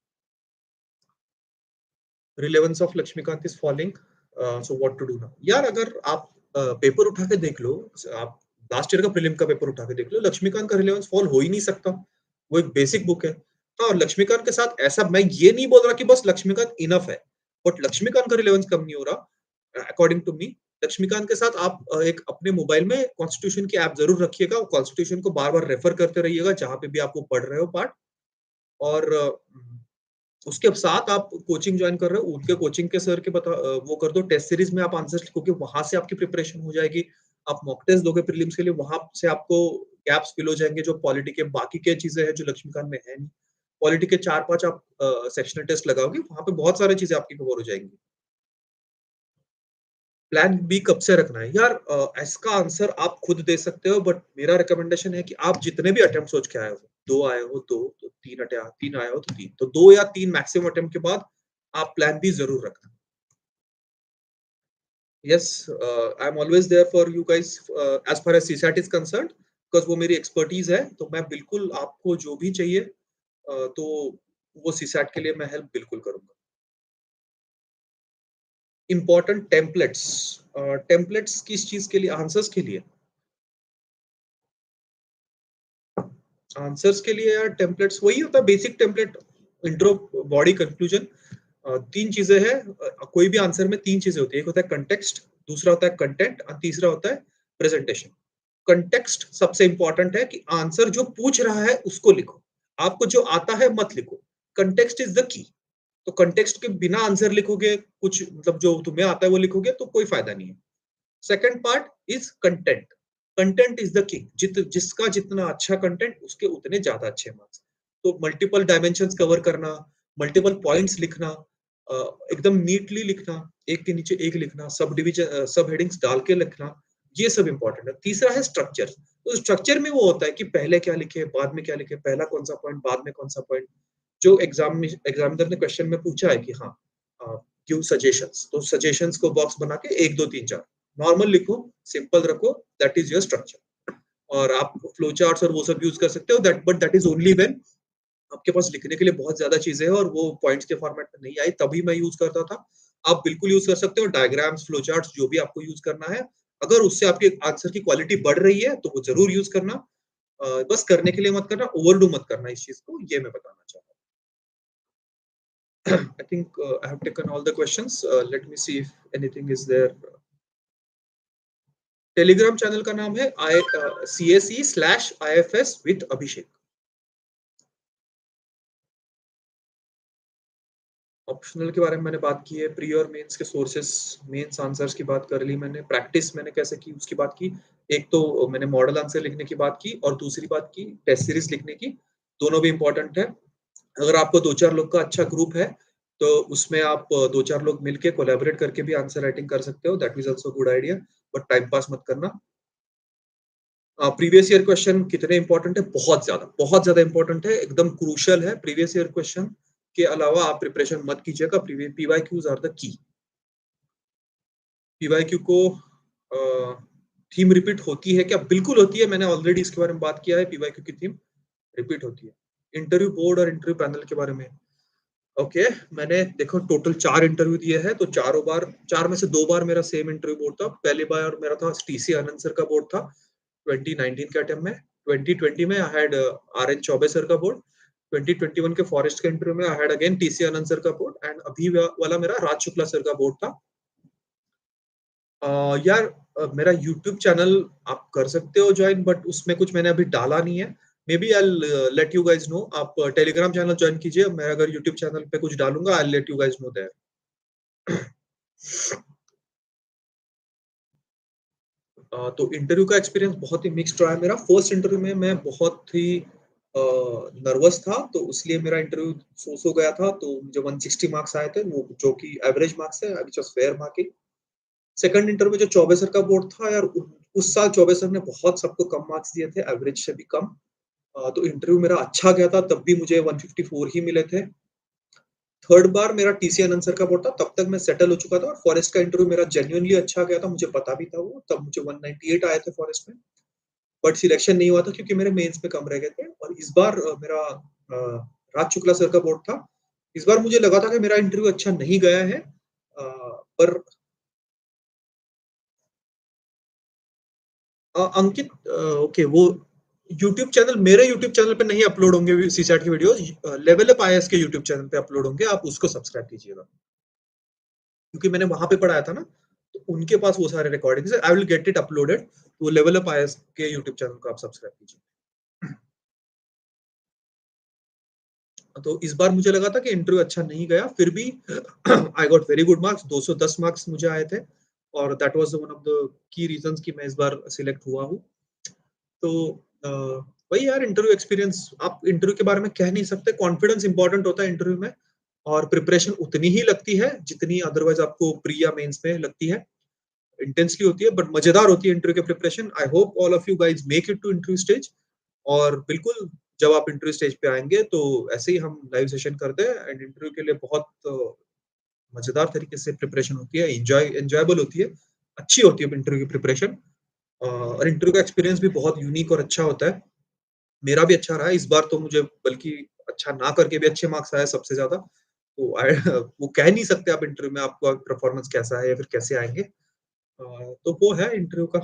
Relevance of Laxmikanth is falling, so what to do now? यार अगर आप पेपर उठा के देख लो, आप लास्ट ईयर का प्रीलिम का पेपर उठा के देख लो, लक्ष्मीकांत का रिलेवेंस फॉल हो ही नहीं सकता। वो एक बेसिक बुक है। हाँ, और लक्ष्मीकांत के साथ ऐसा मैं ये नहीं बोल रहा कि बस लक्ष्मीकांत इनफ है, बट लक्ष्मीकांत का रिलेवेंस कम नहीं हो रहा अकॉर्डिंग टू मी। लक्ष्मीकांत के साथ आप एक अपने मोबाइल में कॉन्स्टिट्यूशन की ऐप जरूर रखिएगा, कॉन्स्टिट्यूशन को बार बार रेफर करते रहिएगा जहां पे भी आप वो पढ़ रहे हो पार्ट। और उसके साथ आप कोचिंग जॉइन कर रहे हो, उनके कोचिंग के सर के वो कर दो, टेस्ट सीरीज में आप आंसर्स लिखोगे, वहाँ से आपकी प्रिपरेशन हो जाएगी। आप मॉक टेस्ट दोगे प्रीलिम्स के लिए, वहाँ से आपको गैप्स फिल हो जाएँगे, जो पॉलिटी के बाकी के चीज़ें हैं जो लक्ष्मीकांत में है नहीं। पॉलिटी के 4-5 आप सेक्शनल टेस्ट लगाओगे, वहाँ पे बहुत सारी चीज़ें आपकी कवर हो जाएँगी। प्लान बी कब से रखना है? यार इसका आंसर आप खुद दे सकते हो, बट मेरा रिकमेंडेशन है कि आप जितने भी अटेम्प्ट सोच के आए हो, 2 आए हो 2, तो 3 आए हो तो 3, तो 2 या 3 मैक्सिमम अटेम्प्ट के बाद आप प्लान बी ज़रूर रखना। Yes, I am always there for you guys as far as CSAT is concerned, because वो मेरी एक्सपर्टीज़ है, तो मैं बिल्कुल आपको जो भी चाहिए तो वो सीसैट के लिए मैं हेल्प बिल्कुल करूँगा। इम्पोर्टेंट टेम्पलेट्स, टेम्पलेट्स किस चीज़ के लिए? आंसर्स के लिए? आंसर्स के लिए यार टेम्पलेट्स वही होता है, basic template, intro, body, conclusion. 3 चीज़ें हैं, कोई भी आंसर में 3 चीज़ें होती हैं। एक होता है कॉन्टेक्स्ट, दूसरा होता है कंटेंट और तीसरा होता है प्रेजेंटेशन। कॉन्टेक्स्ट सबसे इम्पोर्टेंट है कि आंसर जो पूछ रहा है उसको लिखो। आपको जो आता है मत लिखो। Context is the key. तो कॉन्टेक्स्ट के बिना आंसर लिखोगे, कुछ मतलब जो तुम्हें आता है वो लिखोगे तो कोई फायदा नहीं है। Second part is content. Content is the king. जिसका जितना अच्छा कंटेंट उसके उतने ज्यादा अच्छे मार्क्स। तो मल्टीपल डायमेंशंस कवर करना, मल्टीपल पॉइंट्स लिखना, एकदम नीटली लिखना, एक के नीचे एक लिखना, सब डिवीजन सब हेडिंग्स डाल के लिखना, ये सब इंपॉर्टेंट है। तीसरा है स्ट्रक्चर। तो स्ट्रक्चर में वो होता है कि पहले क्या लिखे, बाद में क्या लिखे, पहला कौन सा पॉइंट, बाद में कौन सा पॉइंट। जो एग्जामिनर ने क्वेश्चन में पूछा है कि हाँ, गिव सजेशंस, तो सजेशंस को बॉक्स बना के 1 2 3 4 नॉर्मल लिखो, सिंपल रखो, दैट इज योर स्ट्रक्चर। और आप फ्लो चार्ट्स और वो सब यूज कर सकते हो, दैट इज ओनली व्हेन आपके पास लिखने के लिए बहुत ज्यादा चीजें हैं और वो पॉइंट्स के फॉर्मेट में नहीं आई, तभी मैं यूज करता था। आप बिल्कुल यूज कर सकते हो डायग्राम्स, फ्लो चार्ट्स, जो भी आपको यूज करना है। अगर उससे आपके आंसर की क्वालिटी बढ़ रही है तो वो जरूर यूज करना। बस करने के लिए मत करना, ओवरडू मत करना इस चीज को, ये मैं बताना चाहता हूँ। I think I have taken all the questions, let me see if anything is there. Telegram channel का नाम है आई CSE/IFS विद अभिषेक। ऑप्शनल के बारे में मैंने बात की है, प्री और मेंस के सोर्सेस, मेंस आंसर्स की बात कर ली मैंने, प्रैक्टिस मैंने कैसे की उसकी बात की। एक तो मैंने मॉडल आंसर लिखने की बात की और दूसरी बात की टेस्ट सीरीज लिखने की। दोनों भी इंपॉर्टेंट है। अगर आपको 2-4 लोग का अच्छा ग्रुप है, तो उसमें आप 2-4 लोग मिलके कोलैबोरेट करके भी आंसर राइटिंग कर सकते हो, that is also good idea, but time pass मत करना। प्रीवियस ईयर क्वेश्चन कितने इंपॉर्टेंट है? बहुत ज्यादा इंपॉर्टेंट है, एकदम क्रूशियल है। प्रीवियस ईयर क्वेश्चन के अलावा आप प्रिपरेशन मत कीजिएगा। PYQs are the key. PYQ को थीम रिपीट होती है क्या? बिल्कुल होती है, मैंने ऑलरेडी इसके बारे में बात किया है। पीवाईक्यू की थीम रिपीट होती है। इंटरव्यू बोर्ड और इंटरव्यू पैनल के बारे में, ओके, मैंने देखो टोटल 4 इंटरव्यू दिए हैं, तो चारों बार, 4 में से 2 बार मेरा सेम इंटरव्यू बोर्ड था। पहली बार मेरा था टीसी आनंद सर का बोर्ड था 2019 के अटेम्प्ट में। 2020 में I had R N Chaubey sir का बोर्ड। 2021 के फॉरेस्ट के इंटरव्यू में I had again TC Anand sir का बोर्ड एंड अभी वाला मेरा राज शुक्ला सर का बोर्ड था। यार मेरा यूट्यूब चैनल आप कर सकते हो ज्वाइन बट उसमें कुछ मैंने अभी डाला नहीं है। Maybe I let you guys know. आप टेलीग्राम चैनल ज्वाइन कीजिए। मैं अगर यूट्यूब चैनल पे कुछ डालूंगा I let you guys know there. तो इंटरव्यू का एक्सपीरियंस बहुत ही मिक्स्ड रहा है मेरा। फर्स्ट इंटरव्यू में मैं बहुत ही नर्वस था तो इसलिए मेरा इंटरव्यू सो गया था। तो मुझे 160 मार्क्स आए थे वो जो कि एवरेज मार्क्स है which was fair marking. Second interview जो चौबे सर का बोर्ड था यार उस साल चौबे सर ने बहुत सबको कम मार्क्स दिए थे एवरेज से भी कम। तो इंटरव्यू मेरा अच्छा गया था तब भी मुझे 154 ही मिले थे। थर्ड बार मेरा टीसी आनंद सर का बोर्ड था तब तक मैं सेटल हो चुका था और फॉरेस्ट का इंटरव्यू मेरा जेन्युइनली अच्छा गया था मुझे पता भी था वो तब मुझे 198 आए थे फॉरेस्ट में। बट सिलेक्शन नहीं हुआ था क्योंकि मेरे मेंस में कम रह गए थे और इस बार मेरा राज शुक्ला सर का बोर्ड था। इस बार मुझे लगा था कि मेरा इंटरव्यू अच्छा नहीं गया है पर अंकित ओके वो यूट्यूब चैनल मेरे यूट्यूब चैनल पे नहीं अपलोड होंगे सीसैट की वीडियोस। लेवल अप आईएएस के यूट्यूब चैनल पे अपलोड होंगे आप उसको सब्सक्राइब कीजिएगा क्योंकि मैंने वहां पे पढ़ाया था ना। तो उनके पास वो सारे रिकॉर्डिंग्स है I will get it uploaded. तो लेवल अप आईएएस के यूट्यूब चैनल को आप सब्सक्राइब कीजिए। तो इस बार मुझे लगा था कि इंटरव्यू अच्छा नहीं गया फिर भी I got very good marks 210 marks मुझे आए थे और that was one of the key reasons कि मैं इस बार सिलेक्ट हुआ हूँ। तो वही यार इंटरव्यू एक्सपीरियंस आप इंटरव्यू के बारे में कह नहीं सकते। कॉन्फिडेंस इंपॉर्टेंट होता है इंटरव्यू में और प्रिपरेशन उतनी ही लगती है जितनी अदरवाइज आपको प्री या मेंस में लगती है। इंटेंसली होती है बट मजेदार होती है इंटरव्यू की preparation. I hope all of you guys make it to interview stage और बिल्कुल जब आप इंटरव्यू स्टेज पे आएंगे तो ऐसे ही हम लाइव सेशन करते हैं एंड इंटरव्यू के लिए बहुत मजेदार तरीके से प्रिपरेशन होती है एंजॉयबल होती है अच्छी होती है इंटरव्यू की प्रिपरेशन। और इंटरव्यू का एक्सपीरियंस भी बहुत यूनिक और अच्छा होता है। मेरा भी अच्छा रहा है इस बार तो मुझे बल्कि अच्छा ना करके भी अच्छे मार्क्स आए सबसे ज्यादा। तो वो कह नहीं सकते आप इंटरव्यू में आपका परफॉर्मेंस कैसा है या फिर कैसे आएंगे। तो वो है इंटरव्यू का।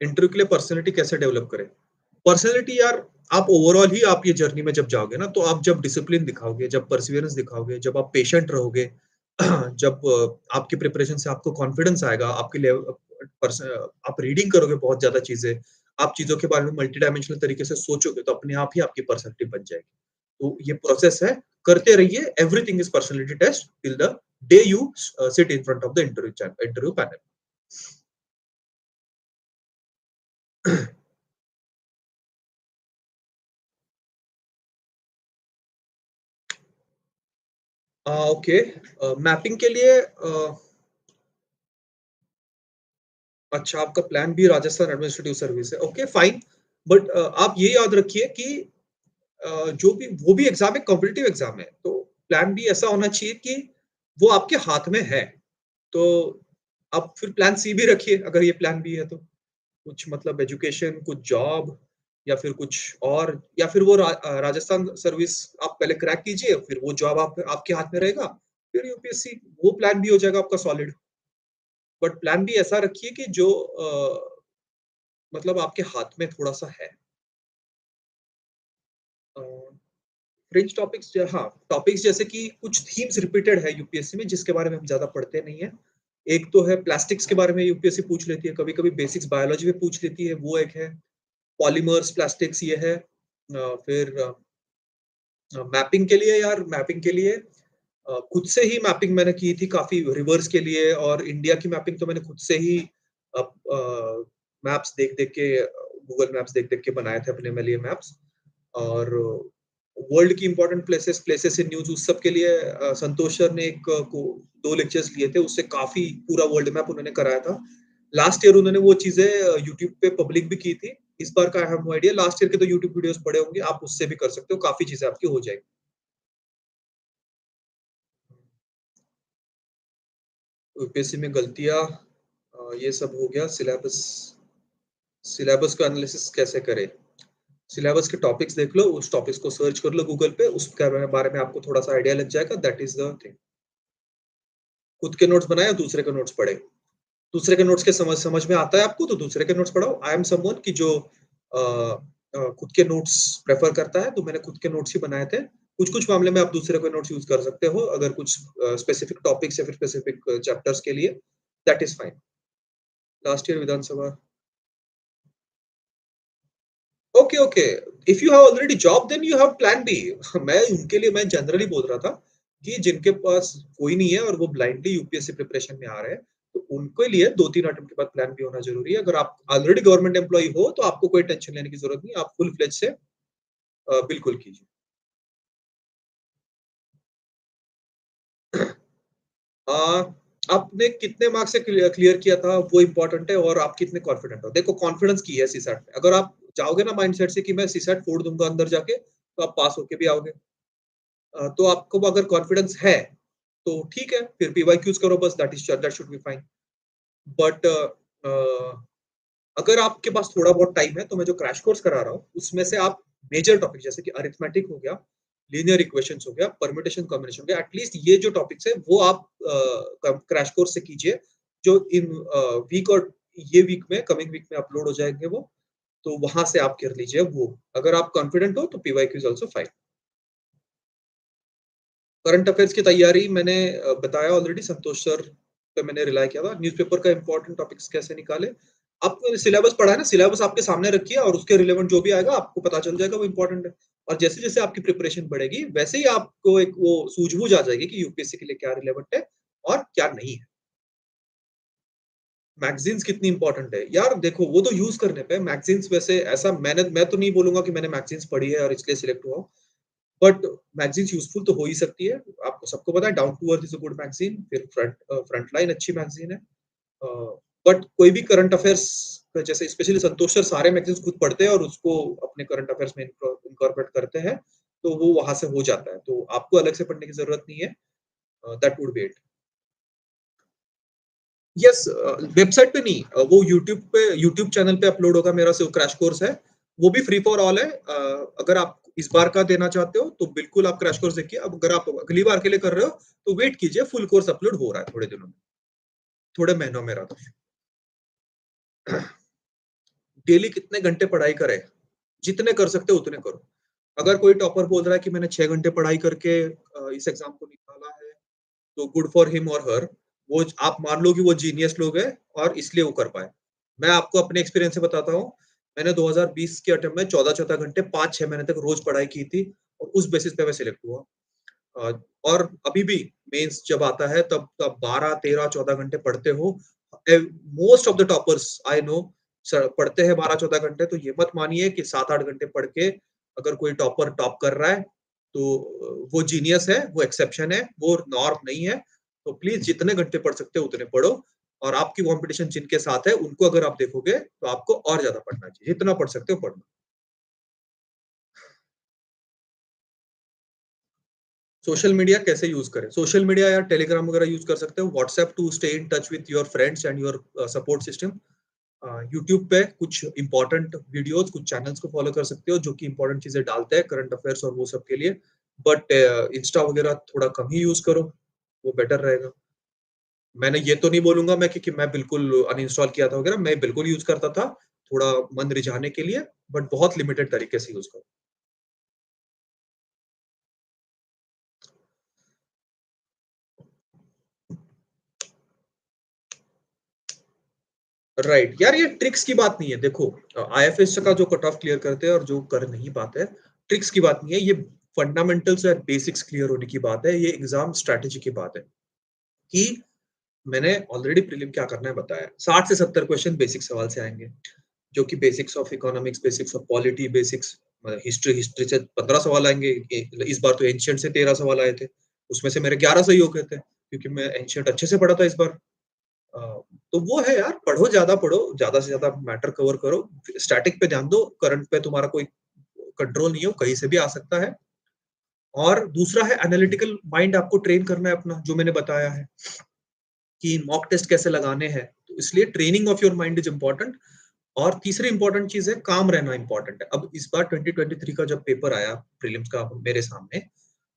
इंटरव्यू के लिए पर्सनैलिटी कैसे डेवलप करें। पर्सनैलिटी यार आप ओवरऑल ही आप ये जर्नी में जब जाओगे ना तो आप जब डिसिप्लिन दिखाओगे जब परसिवियरेंस दिखाओगे जब आप पेशेंट रहोगे जब आपकी प्रिपरेशन से आपको कॉन्फिडेंस आएगा आपके आप रीडिंग करोगे बहुत ज्यादा चीजें आप चीजों के बारे में मल्टी डायमेंशनल तरीके से सोचोगे तो अपने आप ही आपकी पर्सनैलिटी बन जाएगी। तो ये प्रोसेस है करते रहिए everything is personality test till the day you sit in front of the interview panel. Okay mapping के लिए अच्छा आपका plan B Rajasthan administrative service है ओके फाइन। बट आप ये याद रखिए कि जो भी वो भी एग्जाम है कॉम्पिटिटिव एग्जाम है तो प्लान बी ऐसा होना चाहिए कि वो आपके हाथ में है। तो आप फिर प्लान सी भी रखिए अगर ये प्लान बी है तो कुछ मतलब एजुकेशन कुछ जॉब या फिर कुछ और या फिर वो राजस्थान सर्विस आप पहले क्रैक कीजिए फिर वो जॉब आपके हाथ में रहेगा फिर यूपीएससी वो प्लान बी हो जाएगा आपका सॉलिड। बट प्लान बी ऐसा रखिए कि जो मतलब आपके हाथ में थोड़ा-सा है। अ, फ्रिंज टॉपिक्स हाँ, टॉपिक्स जैसे कि कुछ थीम्स रिपीटेड है यूपीएससी में जिसके बारे में हम ज़्यादा पढ़ते नहीं हैं। एक तो है प्लास्टिक्स के बारे में यूपीएससी पूछ लेती है, कभी-कभी बेसिक्स बायोलॉजी में पूछ लेती है, वो एक है। पॉलीमर्स, प्लास्टिक्स ये है। फिर मैपिंग के लिए यार मैपिंग के लिए खुद से ही मैपिंग मैंने की थी काफ़ी रिवर्स के लिए और इंडिया की मैपिंग तो मैंने खुद से ही मैप्स देख-देख के गूगल मैप्स देख-देख के बनाए थे अपने लिए मैप्स। और वर्ल्ड की इम्पोर्टेंट प्लेसेस इन न्यूज़ उस सब के लिए संतोष सर ने एक को 2 लेक्चर्स लिए थे, उससे काफ़ी पूरा वर्ल्ड मैप उन्होंने कराया था। लास्ट ईयर उन्होंने वो चीज़ें यूट्यूब पे पब्लिक भी की थी। इस बार का I have no idea last year के तो यूट्यूब वीडियोज़ पड़े होंगे, आप उससे भी कर सकते हो, काफ़ी चीज़ें आपकी हो जाएँगी। यूपीएससी में गलतियाँ ये सब हो गया सिलेबस सिलेबस का एनालिसिस कैसे करें? सिलेबस के टॉपिक्स देख लो, उस टॉपिक्स को सर्च कर लो गूगल पे, उसके बारे में आपको थोड़ा-सा आइडिया लग जाएगा, दैट इज़ द थिंग। खुद के नोट्स बनाए और दूसरे के नोट्स पढ़े। दूसरे के नोट्स के समझ समझ में आता है आपको तो दूसरे के नोट्स पढ़ो। आई एम समवन कि जो खुद के नोट्स प्रेफ़र करता है, तो मैंने खुद के नोट्स ही बनाए थे। कुछ-कुछ मामले में आप दूसरे के नोट्स यूज़ कर सकते हो, अगर कुछ स्पेसिफिक टॉपिक्स या फिर स्पेसिफिक चैप्टर्स के लिए, that is fine. Last year विधानसभा okay, okay. If you have already job then you have plan B. मैं उनके लिए मैं जनरली बोल रहा था कि जिनके पास कोई नहीं है और वो ब्लाइंडली यूपीएससी प्रिपरेशन में आ रहे हैं, तो उनके लिए 2-3 अटेम्प्ट के बाद प्लान बी होना ज़रूरी है। अगर आप ऑलरेडी गवर्नमेंट एम्प्लॉयी हो, तो आपको कोई टेंशन लेने की ज़रूरत नहीं है, आप फुल फ्लेज से बिल्कुल कीजिए। अ, आपने कितने मार्क्स से क्लियर किया था वो इम्पोर्टेंट है और आप कितने कॉन्फिडेंट हो। देखो कॉन्फिडेंस की है सीसैट में। अगर आप जाओगे ना माइंडसेट से कि मैं सीसैट फोड़ दूँगा अंदर जाके, तो आप पास होके भी आओगे। तो आपको अगर कॉन्फिडेंस है, तो ठीक है, फिर पीवाईक्यूज़ करो बस that should be fine. But अगर आपके पास थोड़ा बहुत टाइम है, तो मैं जो क्रैश कोर्स करा रहा हूँ, उसमें से आप मेजर टॉपिक जैसे कि अरिथमेटिक हो गया, लीनियर इक्वेशंस हो गया, परम्यूटेशन कॉम्बिनेशन हो गया, एटलीस्ट ये जो टॉपिक्स है वो आप क्रैश कोर्स से कीजिए, जो इन वीक और ये वीक में कमिंग वीक में अपलोड हो जाएँगे वो, तो वहाँ से आप कर लीजिए वो। अगर आप कॉन्फिडेंट हो, तो PYQ is also fine. Current affairs की तैयारी मैंने बताया ऑलरेडी संतोष सर पे मैंने रिलाय किया था। न्यूज़पेपर का इम्पोर्टेंट टॉपिक्स कैसे निकालें। आपने सिलेबस पढ़ा है ना, सिलेबस आपके सामने रखिए और उसके रिलेवेंट जो भी आएगा आपको पता चल जाएगा वो इम्पोर्टेंट है। और जैसे-जैसे आपकी प्रिपरेशन बढ़ेगी, वैसे ही आपको एक वो सूझबूझ आ जाएगी कि यूपीएससी के लिए क्या रिलेवेंट है और क्या नहीं है। मैगज़ीन्स कितनी इम्पोर्टेंट है? यार देखो वो तो यूज़ करने पे मैगज़ीन्स वैसे ऐसा मैं तो नहीं बोलूँगा कि मैंने मैगज़ीन्स पढ़ी है और इसलिए सिलेक्ट हुआ हूँ। बट मैगज़ीन्स यूज़फुल तो हो ही सकती है। आपको सबको पता है Down to Earth is a good magazine फिर फ्रंटलाइन अच्छी मैगज़ीन है। अ, बट कोई भी करंट अफेयर्स जैसे स्पेशली संतोष सर सारे मैगज़ीन्स खुद पढ़ते हैं और उसको अपने करंट अफेयर्स में इनकॉर्पोरेट करते हैं, तो वो वहाँ से हो जाता है। तो आपको अलग से पढ़ने की ज़रूरत नहीं है। That would B it. Yes website पे नहीं वो यूट्यूब चैनल पे अपलोड होगा मेरा जो क्रैश कोर्स है, वो भी फ्री फॉर ऑल है। अगर आप इस बार का देना चाहते हो, तो बिल्कुल आप क्रैश कोर्स देखिए। अब अगर आप अगली बार के लिए कर रहे हो, तो वेट कीजिए फुल कोर्स अपलोड हो रहा है थोड़े दिनों में, थोड़े महीनों में रादर। डेली कितने घंटे पढ़ाई करें? जितने कर सकते हो उतने करो। अगर कोई टॉपर बोल रहा है कि मैंने 6 घंटे पढ़ाई करके इस एग्ज़ाम को निकाला है, तो गुड फॉर हिम और हर। वो आप मान लो कि वो जीनियस लोग हैं और इसलिए वो कर पाए। मैं आपको अपने एक्सपीरियंस से बताता हूँ, मैंने 2020 के अटेम्प्ट में 14-14 घंटे 5-6 महीने तक रोज़ पढ़ाई की थी और उस बेसिस पे मैं सिलेक्ट हुआ। अ, और अभी भी मेंस जब आता है तब 12, 13, 14 घंटे पढ़ते हो। A most of the toppers I know पढ़ते हैं 12-14 घंटे, तो ये मत मानिए कि 7-8 घंटे पढ़ के अगर कोई टॉपर टॉप कर रहा है, तो वो जीनियस है, वो एक्सेप्शन है, वो नॉर्म नहीं है। तो प्लीज़ जितने घंटे पढ़ सकते हो उतने पढ़ो और आपकी कॉम्पिटिशन जिनके साथ है, उनको अगर आप देखोगे, तो आपको और ज़्यादा पढ़ना चाहिए। जितना पढ़ सकते हो पढ़ो। सोशल मीडिया कैसे यूज़ करें? सोशल मीडिया या टेलीग्राम वगैरह यूज़ कर सकते हो। WhatsApp to stay in touch with your friends and your support system. YouTube पे कुछ इम्पोर्टेंट वीडियोज़, कुछ चैनल्स को फॉलो कर सकते हो, जो कि इम्पोर्टेंट चीज़ें डालते हैं करंट अफेयर्स और वो सब के लिए। बट इंस्टा वगैरह थोड़ा कम ही यूज़ करो, वो बेटर रहेगा। मैंने ये तो नहीं बोलूँगा मैं कि मैं बिल्कुल अनइंस्टॉल किया था वगैरह, मैं बिल्कुल यूज़ करता था, थोड़ा मन रिझाने के लिए, बट बहुत लिमिटेड तरीके से यूज़ करो। राइट यार ये ट्रिक्स की बात नहीं है देखो आईएफएस का जो कट ऑफ क्लियर करते हैं और जो कर नहीं पाते हैं ट्रिक्स की बात नहीं है ये फंडामेंटल्स और बेसिक्स क्लियर होने की बात है ये एग्जाम स्ट्रेटेजी की बात है कि मैंने ऑलरेडी प्रीलिम क्या करना है बताया 60 से 70 क्वेश्चन बेसिक सवाल से आएंगे जो कि basics of economics basics of polity basics history history से 15 सवाल आएंगे इस बार तो एंशियंट से 13 सवाल आए थे उसमें से मेरे 11 सही हो गए थे क्योंकि मैं एंशियंट अच्छे से पढ़ा था इस बार अ, तो वो है यार पढ़ो, ज़्यादा से ज़्यादा मैटर कवर करो। स्टैटिक पे ध्यान दो, करंट पे तुम्हारा कोई कंट्रोल नहीं है, वो कहीं से भी आ सकता है। और दूसरा है एनालिटिकल माइंड आपको ट्रेन करना है अपना, जो मैंने बताया है कि मॉक टेस्ट कैसे लगाने हैं। तो इसलिए training of your mind is important और तीसरी इम्पोर्टेंट चीज़ है काम रहना इम्पोर्टेंट है। अब इस बार 2023 का जब पेपर आया प्रीलिम्स का मेरे सामने,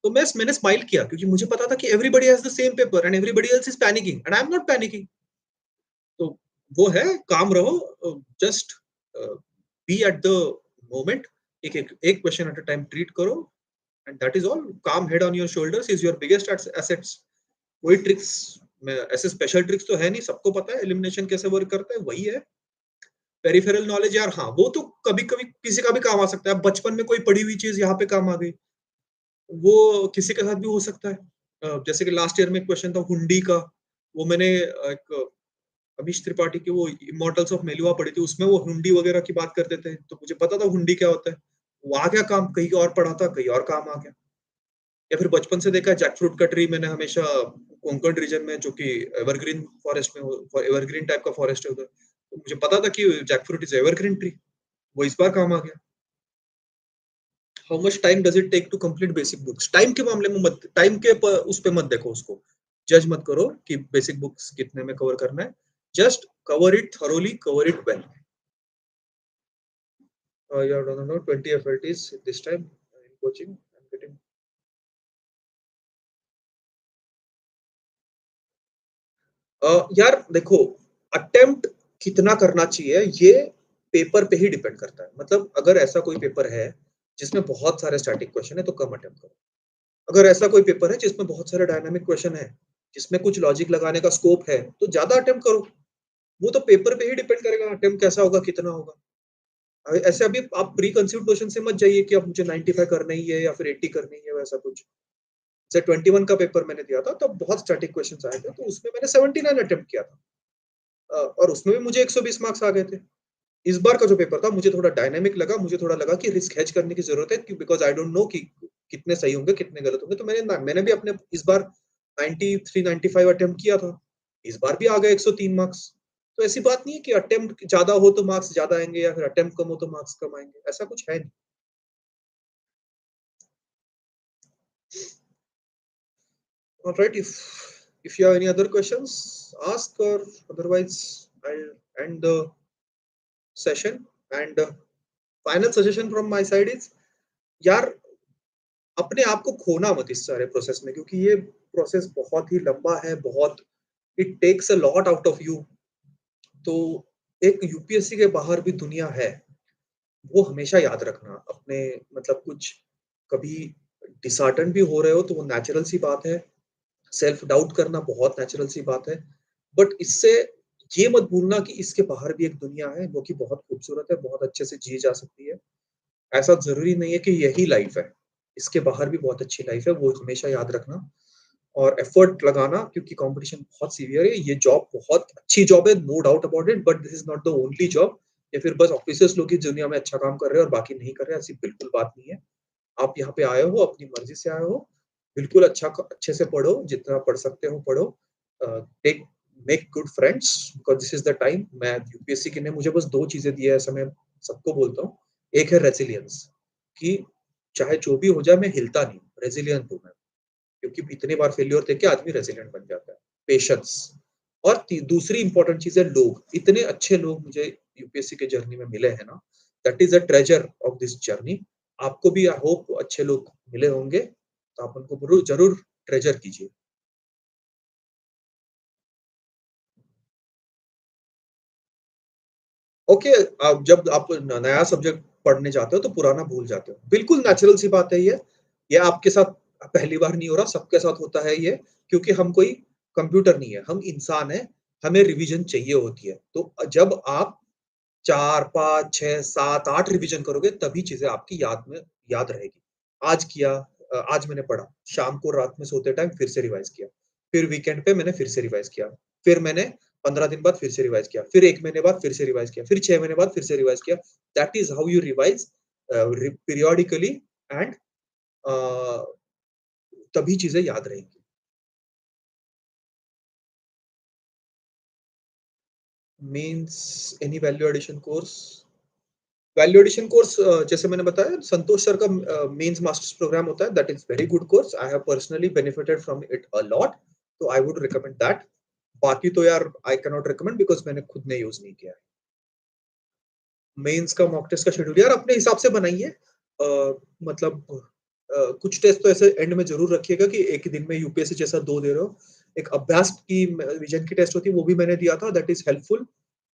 तो मैंने स्माइल किया क्योंकि मुझे पता था कि everybody has the same paper and everybody else is panicking and I am not panicking. तो वो है काम रहो just be at the moment, एक question at a time treat करो, and that is all. Calm head on your shoulders is your biggest assets. कोई ट्रिक्स में ऐसे स्पेशल ट्रिक्स तो है नहीं, सबको पता है एलिमिनेशन कैसे वर्क करता है, वही है. पेरिफेरल नॉलेज यार, हाँ, वो तो कभी-कभी किसी का भी काम आ सकता है. बचपन में कोई पढ़ी हुई चीज़ यहाँ पे काम आ गई, वो किसी के साथ भी हो सकता है. जैसे कि लास्ट ईयर में एक क्वेश्चन था हुंडी का, वो मैंने एक अमीश त्रिपाठी की वो इमॉर्टल्स ऑफ मेलुआ पढ़ी थी, उसमें वो हुंडी वगैरह की बात करते थे, तो मुझे पता था हुंडी क्या होता है. वो आ गया काम, कहीं और पढ़ा था, कहीं और काम आ गया. या फिर बचपन से देखा है जैकफ्रूट का ट्री मैंने हमेशा कोंकण रीजन में, जो कि एवरग्रीन फॉरेस्ट में एवरग्रीन टाइप का फॉरेस्ट है उधर, तो मुझे पता था कि जैकफ्रूट इज एवरग्रीन ट्री. वो इस बार काम आ गया. How much time does it take to complete basic books? Time के मामले में मत, टाइम के उस पे मत देखो उसको. जज मत करो कि बेसिक बुक्स कितने में कवर करना है. Just cover it thoroughly, cover it well. Yeah, no, 20 FLTs this time in coaching. I'm getting. यार देखो, अटेम्प्ट कितना करना चाहिए ये पेपर पे ही डिपेंड करता है. मतलब अगर ऐसा कोई पेपर है जिसमें बहुत सारे स्टैटिक क्वेश्चन है तो कम अटेम्प्ट करो. अगर ऐसा कोई पेपर है जिसमें बहुत सारे डायनामिक क्वेश्चन है, जिसमें कुछ लॉजिक लगाने का स्कोप है, तो ज्यादा अटेम्प्ट करो. वो तो पेपर पे ही डिपेंड करेगा अटेम्प्ट कैसा होगा, कितना होगा. ऐसे अभी आप प्री कंसीव्ड नोशन से मत जाइए कि अब मुझे 95 करना ही है या फिर 80 करनी है, वैसा कुछ. जैसे 21 का पेपर मैंने दिया था तब बहुत स्टैटिक क्वेश्चंस आए थे, तो उसमें मैंने 79 अटेम्प्ट किया था. और उसमें भी मुझे 120 मार्क्स आ गए थे. इस बार का जो पेपर था मुझे थोड़ा डायनामिक लगा, मुझे थोड़ा लगा कि रिस्क हेज करने की जरूरत है, बिकॉज आई डोंट नो कि कितने सही होंगे कितने गलत होंगे. तो मैंने भी अपने इस बार 93 95 अटेम्प्ट किया था. इस बार भी आ गए 103 मार्क्स. तो ऐसी बात नहीं है कि अटेम्प्ट ज्यादा हो तो मार्क्स ज्यादा आएंगे या फिर अटेम्प्ट कम हो तो मार्क्स कम आएंगे, ऐसा कुछ है नहीं. Alright, if you have any other questions, ask, or otherwise I'll end the session. And final suggestion from my side is, यार अपने आप को खोना मत इस सारे प्रोसेस में, क्योंकि ये प्रोसेस बहुत ही लंबा है, बहुत it takes a lot out of you. तो एक यूपीएससी के बाहर भी दुनिया है, वो हमेशा याद रखना. अपने मतलब कुछ कभी डिसहार्टन भी हो रहे हो तो वो नेचुरल सी बात है. सेल्फ डाउट करना बहुत नेचुरल सी बात है. बट इससे ये मत भूलना कि इसके बाहर भी एक दुनिया है, वो कि बहुत खूबसूरत है, बहुत अच्छे से जी जा सकती है. ऐसा ज़रूरी नहीं है कि यही लाइफ है. इसके बाहर भी बहुत अच्छी लाइफ है, वो हमेशा याद रखना. और एफर्ट लगाना, क्योंकि कॉम्पिटिशन बहुत सीवियर है. ये जॉब बहुत अच्छी जॉब है, no doubt about it, but this is not the only job. या फिर बस ऑफिसर्स लोग ही दुनिया में अच्छा काम कर रहे हैं और बाकी नहीं कर रहे हैं, ऐसी बिल्कुल बात नहीं है. आप यहाँ पे आए हो, अपनी मर्ज़ी से आए हो. बिल्कुल अच्छे से पढ़ो, जितना पढ़ सकते हो पढ़ो. Take make good friends, because this is the time. मैं यूपीएससी ने मुझे बस 2 चीज़ें दी है, ऐसा मैं सबको बोलता हूँ. एक है रेज़िलियंस, कि चाहे जो भी हो जाए मैं हिलता नहीं, रेज़िलिएंट हूँ मैं. क्योंकि इतनी बार फेल्योर देख के आदमी रेज़िलिएंट बन जाता है. पेशेंस. और ती दूसरी इम्पोर्टेंट चीज़ है लोग. इतने अच्छे लोग मुझे यूपीएससी के जर्नी में मिले हैं ना, that is the treasure of this journey. आपको भी आई होप अच्छे लोग मिले होंगे, तो आप उनको ज़रूर ट्रेजर कीजिए. ओके, जब आप नया सब्जेक्ट पढ़ने जाते हो तो पुराना भूल जाते हो. बिल्कुल नेचुरल सी बात है ये. ये आपके साथ पहली बार नहीं हो रहा, सबके साथ होता है ये, क्योंकि हम कोई कंप्यूटर नहीं है, हम इंसान हैं, हमें रिवीजन चाहिए होती है. तो जब आप 4, 5, 6, 7, 8 रिवीजन करोगे तभी चीज़ें आपकी याद रहेगी. आज किया, आज मैंने पढ़ा, शाम को रात में सोते टाइम फिर से रिवाइज़ किया. फिर वीकेंड पे मैंने फिर से रिवाइज़ किया. फिर मैंने 15 दिन बाद फिर से रिवाइज़ किया. फिर 1 महीने बाद फिर से रिवाइज़ किया. फिर 6 महीने बाद फिर से रिवाइज़ किया. That is how you revise periodically. And uh, तभी चीज़ें याद रहेंगी. Means any value addition course? Value addition course, जैसे मैंने बताया, संतोष सर का मेंस मास्टर्स प्रोग्राम होता है. That is very good course. I have personally benefited from it a lot. तो आई वुड रिकमेंड दैट. बाकी तो यार I can not recommend, because मैंने खुद ने यूज़ नहीं किया है. मेंस का मॉक टेस्ट का शेड्यूल यार अपने हिसाब से बनाइए. मतलब कुछ टेस्ट तो ऐसे एंड में ज़रूर रखिएगा कि एक ही दिन में यूपीएससी जैसा 2 दे रहे हो. एक अभ्यास की विजन की टेस्ट होती है, वो भी मैंने दिया था. दैट इज हेल्पफुल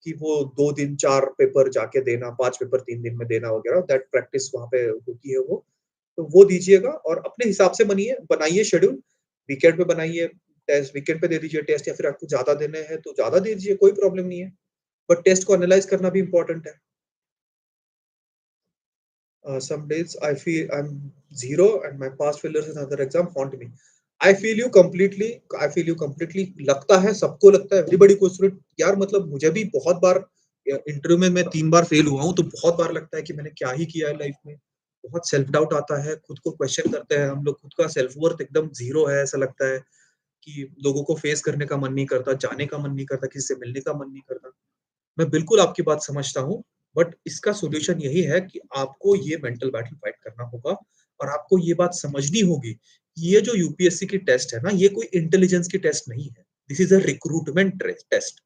कि वो 2 दिन 4 पेपर जाके देना, 5 पेपर 3 दिन में देना वगैरह, दैट प्रैक्टिस वहाँ पे होती है वो। तो वो दीजिएगा और अपने हिसाब से बनाइए शेड्यूल, वीकेंड पे बनाइए टेस्ट, वीकेंड पे दे दीजिए टेस्ट या फिर आपको ज़्यादा देने हैं तो ज़्यादा दे दीजिए, कोई प्रॉब्लम नहीं है। बट टेस्ट को एनालाइज़ करना भी इम्पोर्टेंट है। Some days I'm zero and my past failures in other exam haunt me. I feel you completely. I feel you completely. लगता है सबको लगता है एवरीबॉडी गोज़ थ्रू इट यार मतलब मुझे भी बहुत बार इंटरव्यू में मैं 3 बार फेल हुआ हूँ, तो बहुत बार लगता है कि मैंने क्या ही किया है लाइफ में। बहुत सेल्फ डाउट आता है, खुद को क्वेश्चन करते हैं हम लोग, खुद का सेल्फ वर्थ एकदम ज़ीरो है, ऐसा लगता है कि लोगों को फेस करने का मन नहीं करता, जाने का मन नहीं करता, किसी से मिलने का मन नहीं करता। मैं बिल्कुल आपकी बात समझता हूँ, बट इसका सॉल्यूशन यही है कि आपको ये मेंटल बैटल फाइट करना होगा और आपको ये बात समझनी होगी, कि ये जो यूपीएससी की टेस्ट है ना, ये कोई इंटेलिजेंस की टेस्ट नहीं है। This is a recruitment test.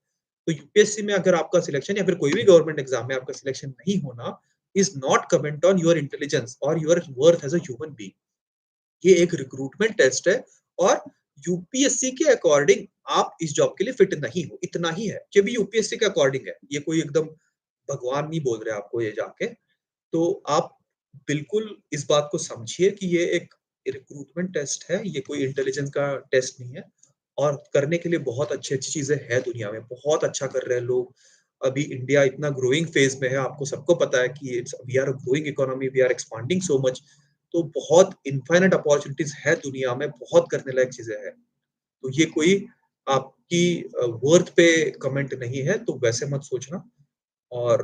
तो यूपीएससी में अगर आपका सिलेक्शन या फिर कोई भी गवर्नमेंट एग्ज़ाम में आपका सिलेक्शन नहीं होना, is not comment on your intelligence और your worth as a human being. ये एक रिक्रूटमेंट टेस्ट है और यूपीएससी के अकॉर्डिंग आप इस जॉब के लिए फिट नहीं हो, इतना ही है। ये भी यूपीएससी के अकॉर्डिंग है। ये कोई एकदम भगवान नहीं बोल रहे आपको ये जाके। तो आप बिल्कुल इस बात को समझिए कि ये एक रिक्रूटमेंट टेस्ट है, ये कोई इंटेलिजेंस का टेस्ट नहीं है और करने के लिए बहुत अच्छी-अच्छी चीज़ें हैं दुनिया में, बहुत अच्छा कर रहे हैं लोग। अभी इंडिया इतना ग्रोइंग फेज़ में है, आपको सबको पता है कि it's we are a growing economy, we are expanding so much. तो बहुत इनफाइनाइट अपॉर्च्युनिटीज़ है दुनिया में, बहुत करने लायक चीज़ें हैं। तो ये कोई आपकी वर्थ पे कमेंट नहीं है, तो वैसे मत सोचना और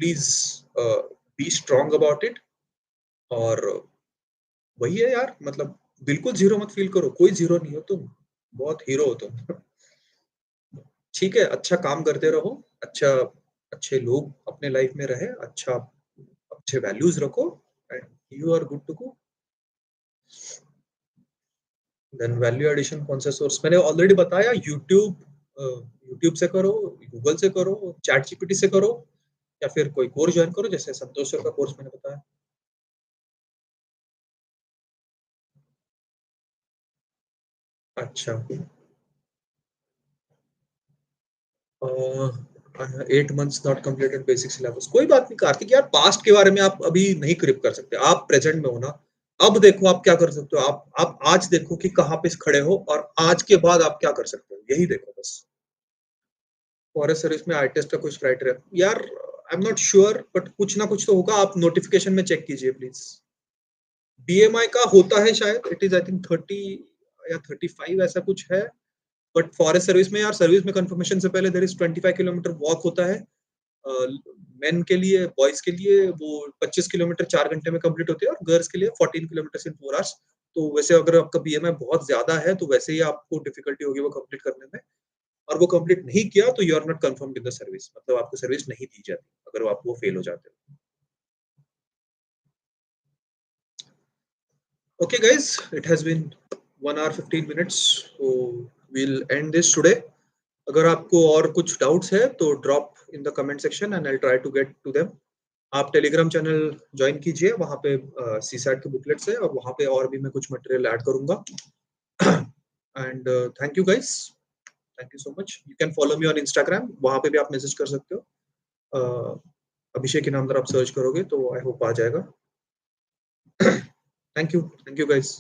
please a, be strong about it और वही है यार मतलब बिल्कुल ज़ीरो मत फ़ील करो, कोई ज़ीरो नहीं हो तुम, बहुत हीरो हो तुम। ठीक है, अच्छा काम करते रहो, अच्छा अच्छे लोग अपने लाइफ़ में रहे, अच्छे वैल्यूज़ रखो and you are good to go. Then value addition कौन सा सोर्स मैंने ऑलरेडी बताया यूट्यूब से करो, गूगल से करो, चैट जीपीटी से करो या फिर कोई कोर्स जॉइन करो जैसे संतोष सर का कोर्स मैंने बताया। अच्छा। 8 months not completed basic syllabus कोई बात नहीं कार्तिक यार पास्ट के बारे में आप अभी नहीं ग्रिप कर सकते आप प्रेजेंट में हो ना अब देखो आप क्या कर सकते हो आप आज देखो कि कहाँ पे खड़े हो और आज के बाद आप क्या कर सकते हो यही देखो बस फॉरेस्ट सर्विस में आई टेस्ट का कुछ क्राइटेरिया यार आई एम नॉट श्योर बट कुछ ना कुछ तो होगा आप नोटिफिकेशन में चेक कीजिए प्लीज बीएमआई का होता है शायद इट इज आई थिंक 30 या 35 ऐसा कुछ है बट फॉरेस्ट सर्विस में यार सर्विस में कंफर्मेशन से पहले देयर इज 25 किलोमीटर वॉक होता है मेन के लिए बॉयज के लिए वो 25 किलोमीटर 4 घंटे में कंप्लीट होती है और गर्ल्स के लिए 14 किलोमीटर इन 4 आवर्स तो वैसे अगर आपका बीएमआई बहुत ज्यादा है तो वैसे ही आपको डिफिकल्टी होगी वो कंप्लीट करने में और वो कंप्लीट नहीं किया तो you are not confirmed in the service मतलब आपको सर्विस नहीं दी जाती अगर आप वो फेल हो जाते हो okay guys it has been 1 hour 15 minutes so we'll end this today अगर आपको और कुछ डाउट्स है तो drop in the comment section and I try to get to them आप टेलीग्राम चैनल ज्वाइन कीजिए वहाँ पे सीसैट के बुकलेट्स है और वहाँ पे और भी मैं कुछ मटेरियल ऐड करूंगा and thank you guys thank you so much you can follow me on Instagram वहाँ पे भी आप मैसेज कर सकते हो अभिषेक के नाम अगर आप सर्च करोगे तो आई होप आ जाएगा थैंक यू गाइस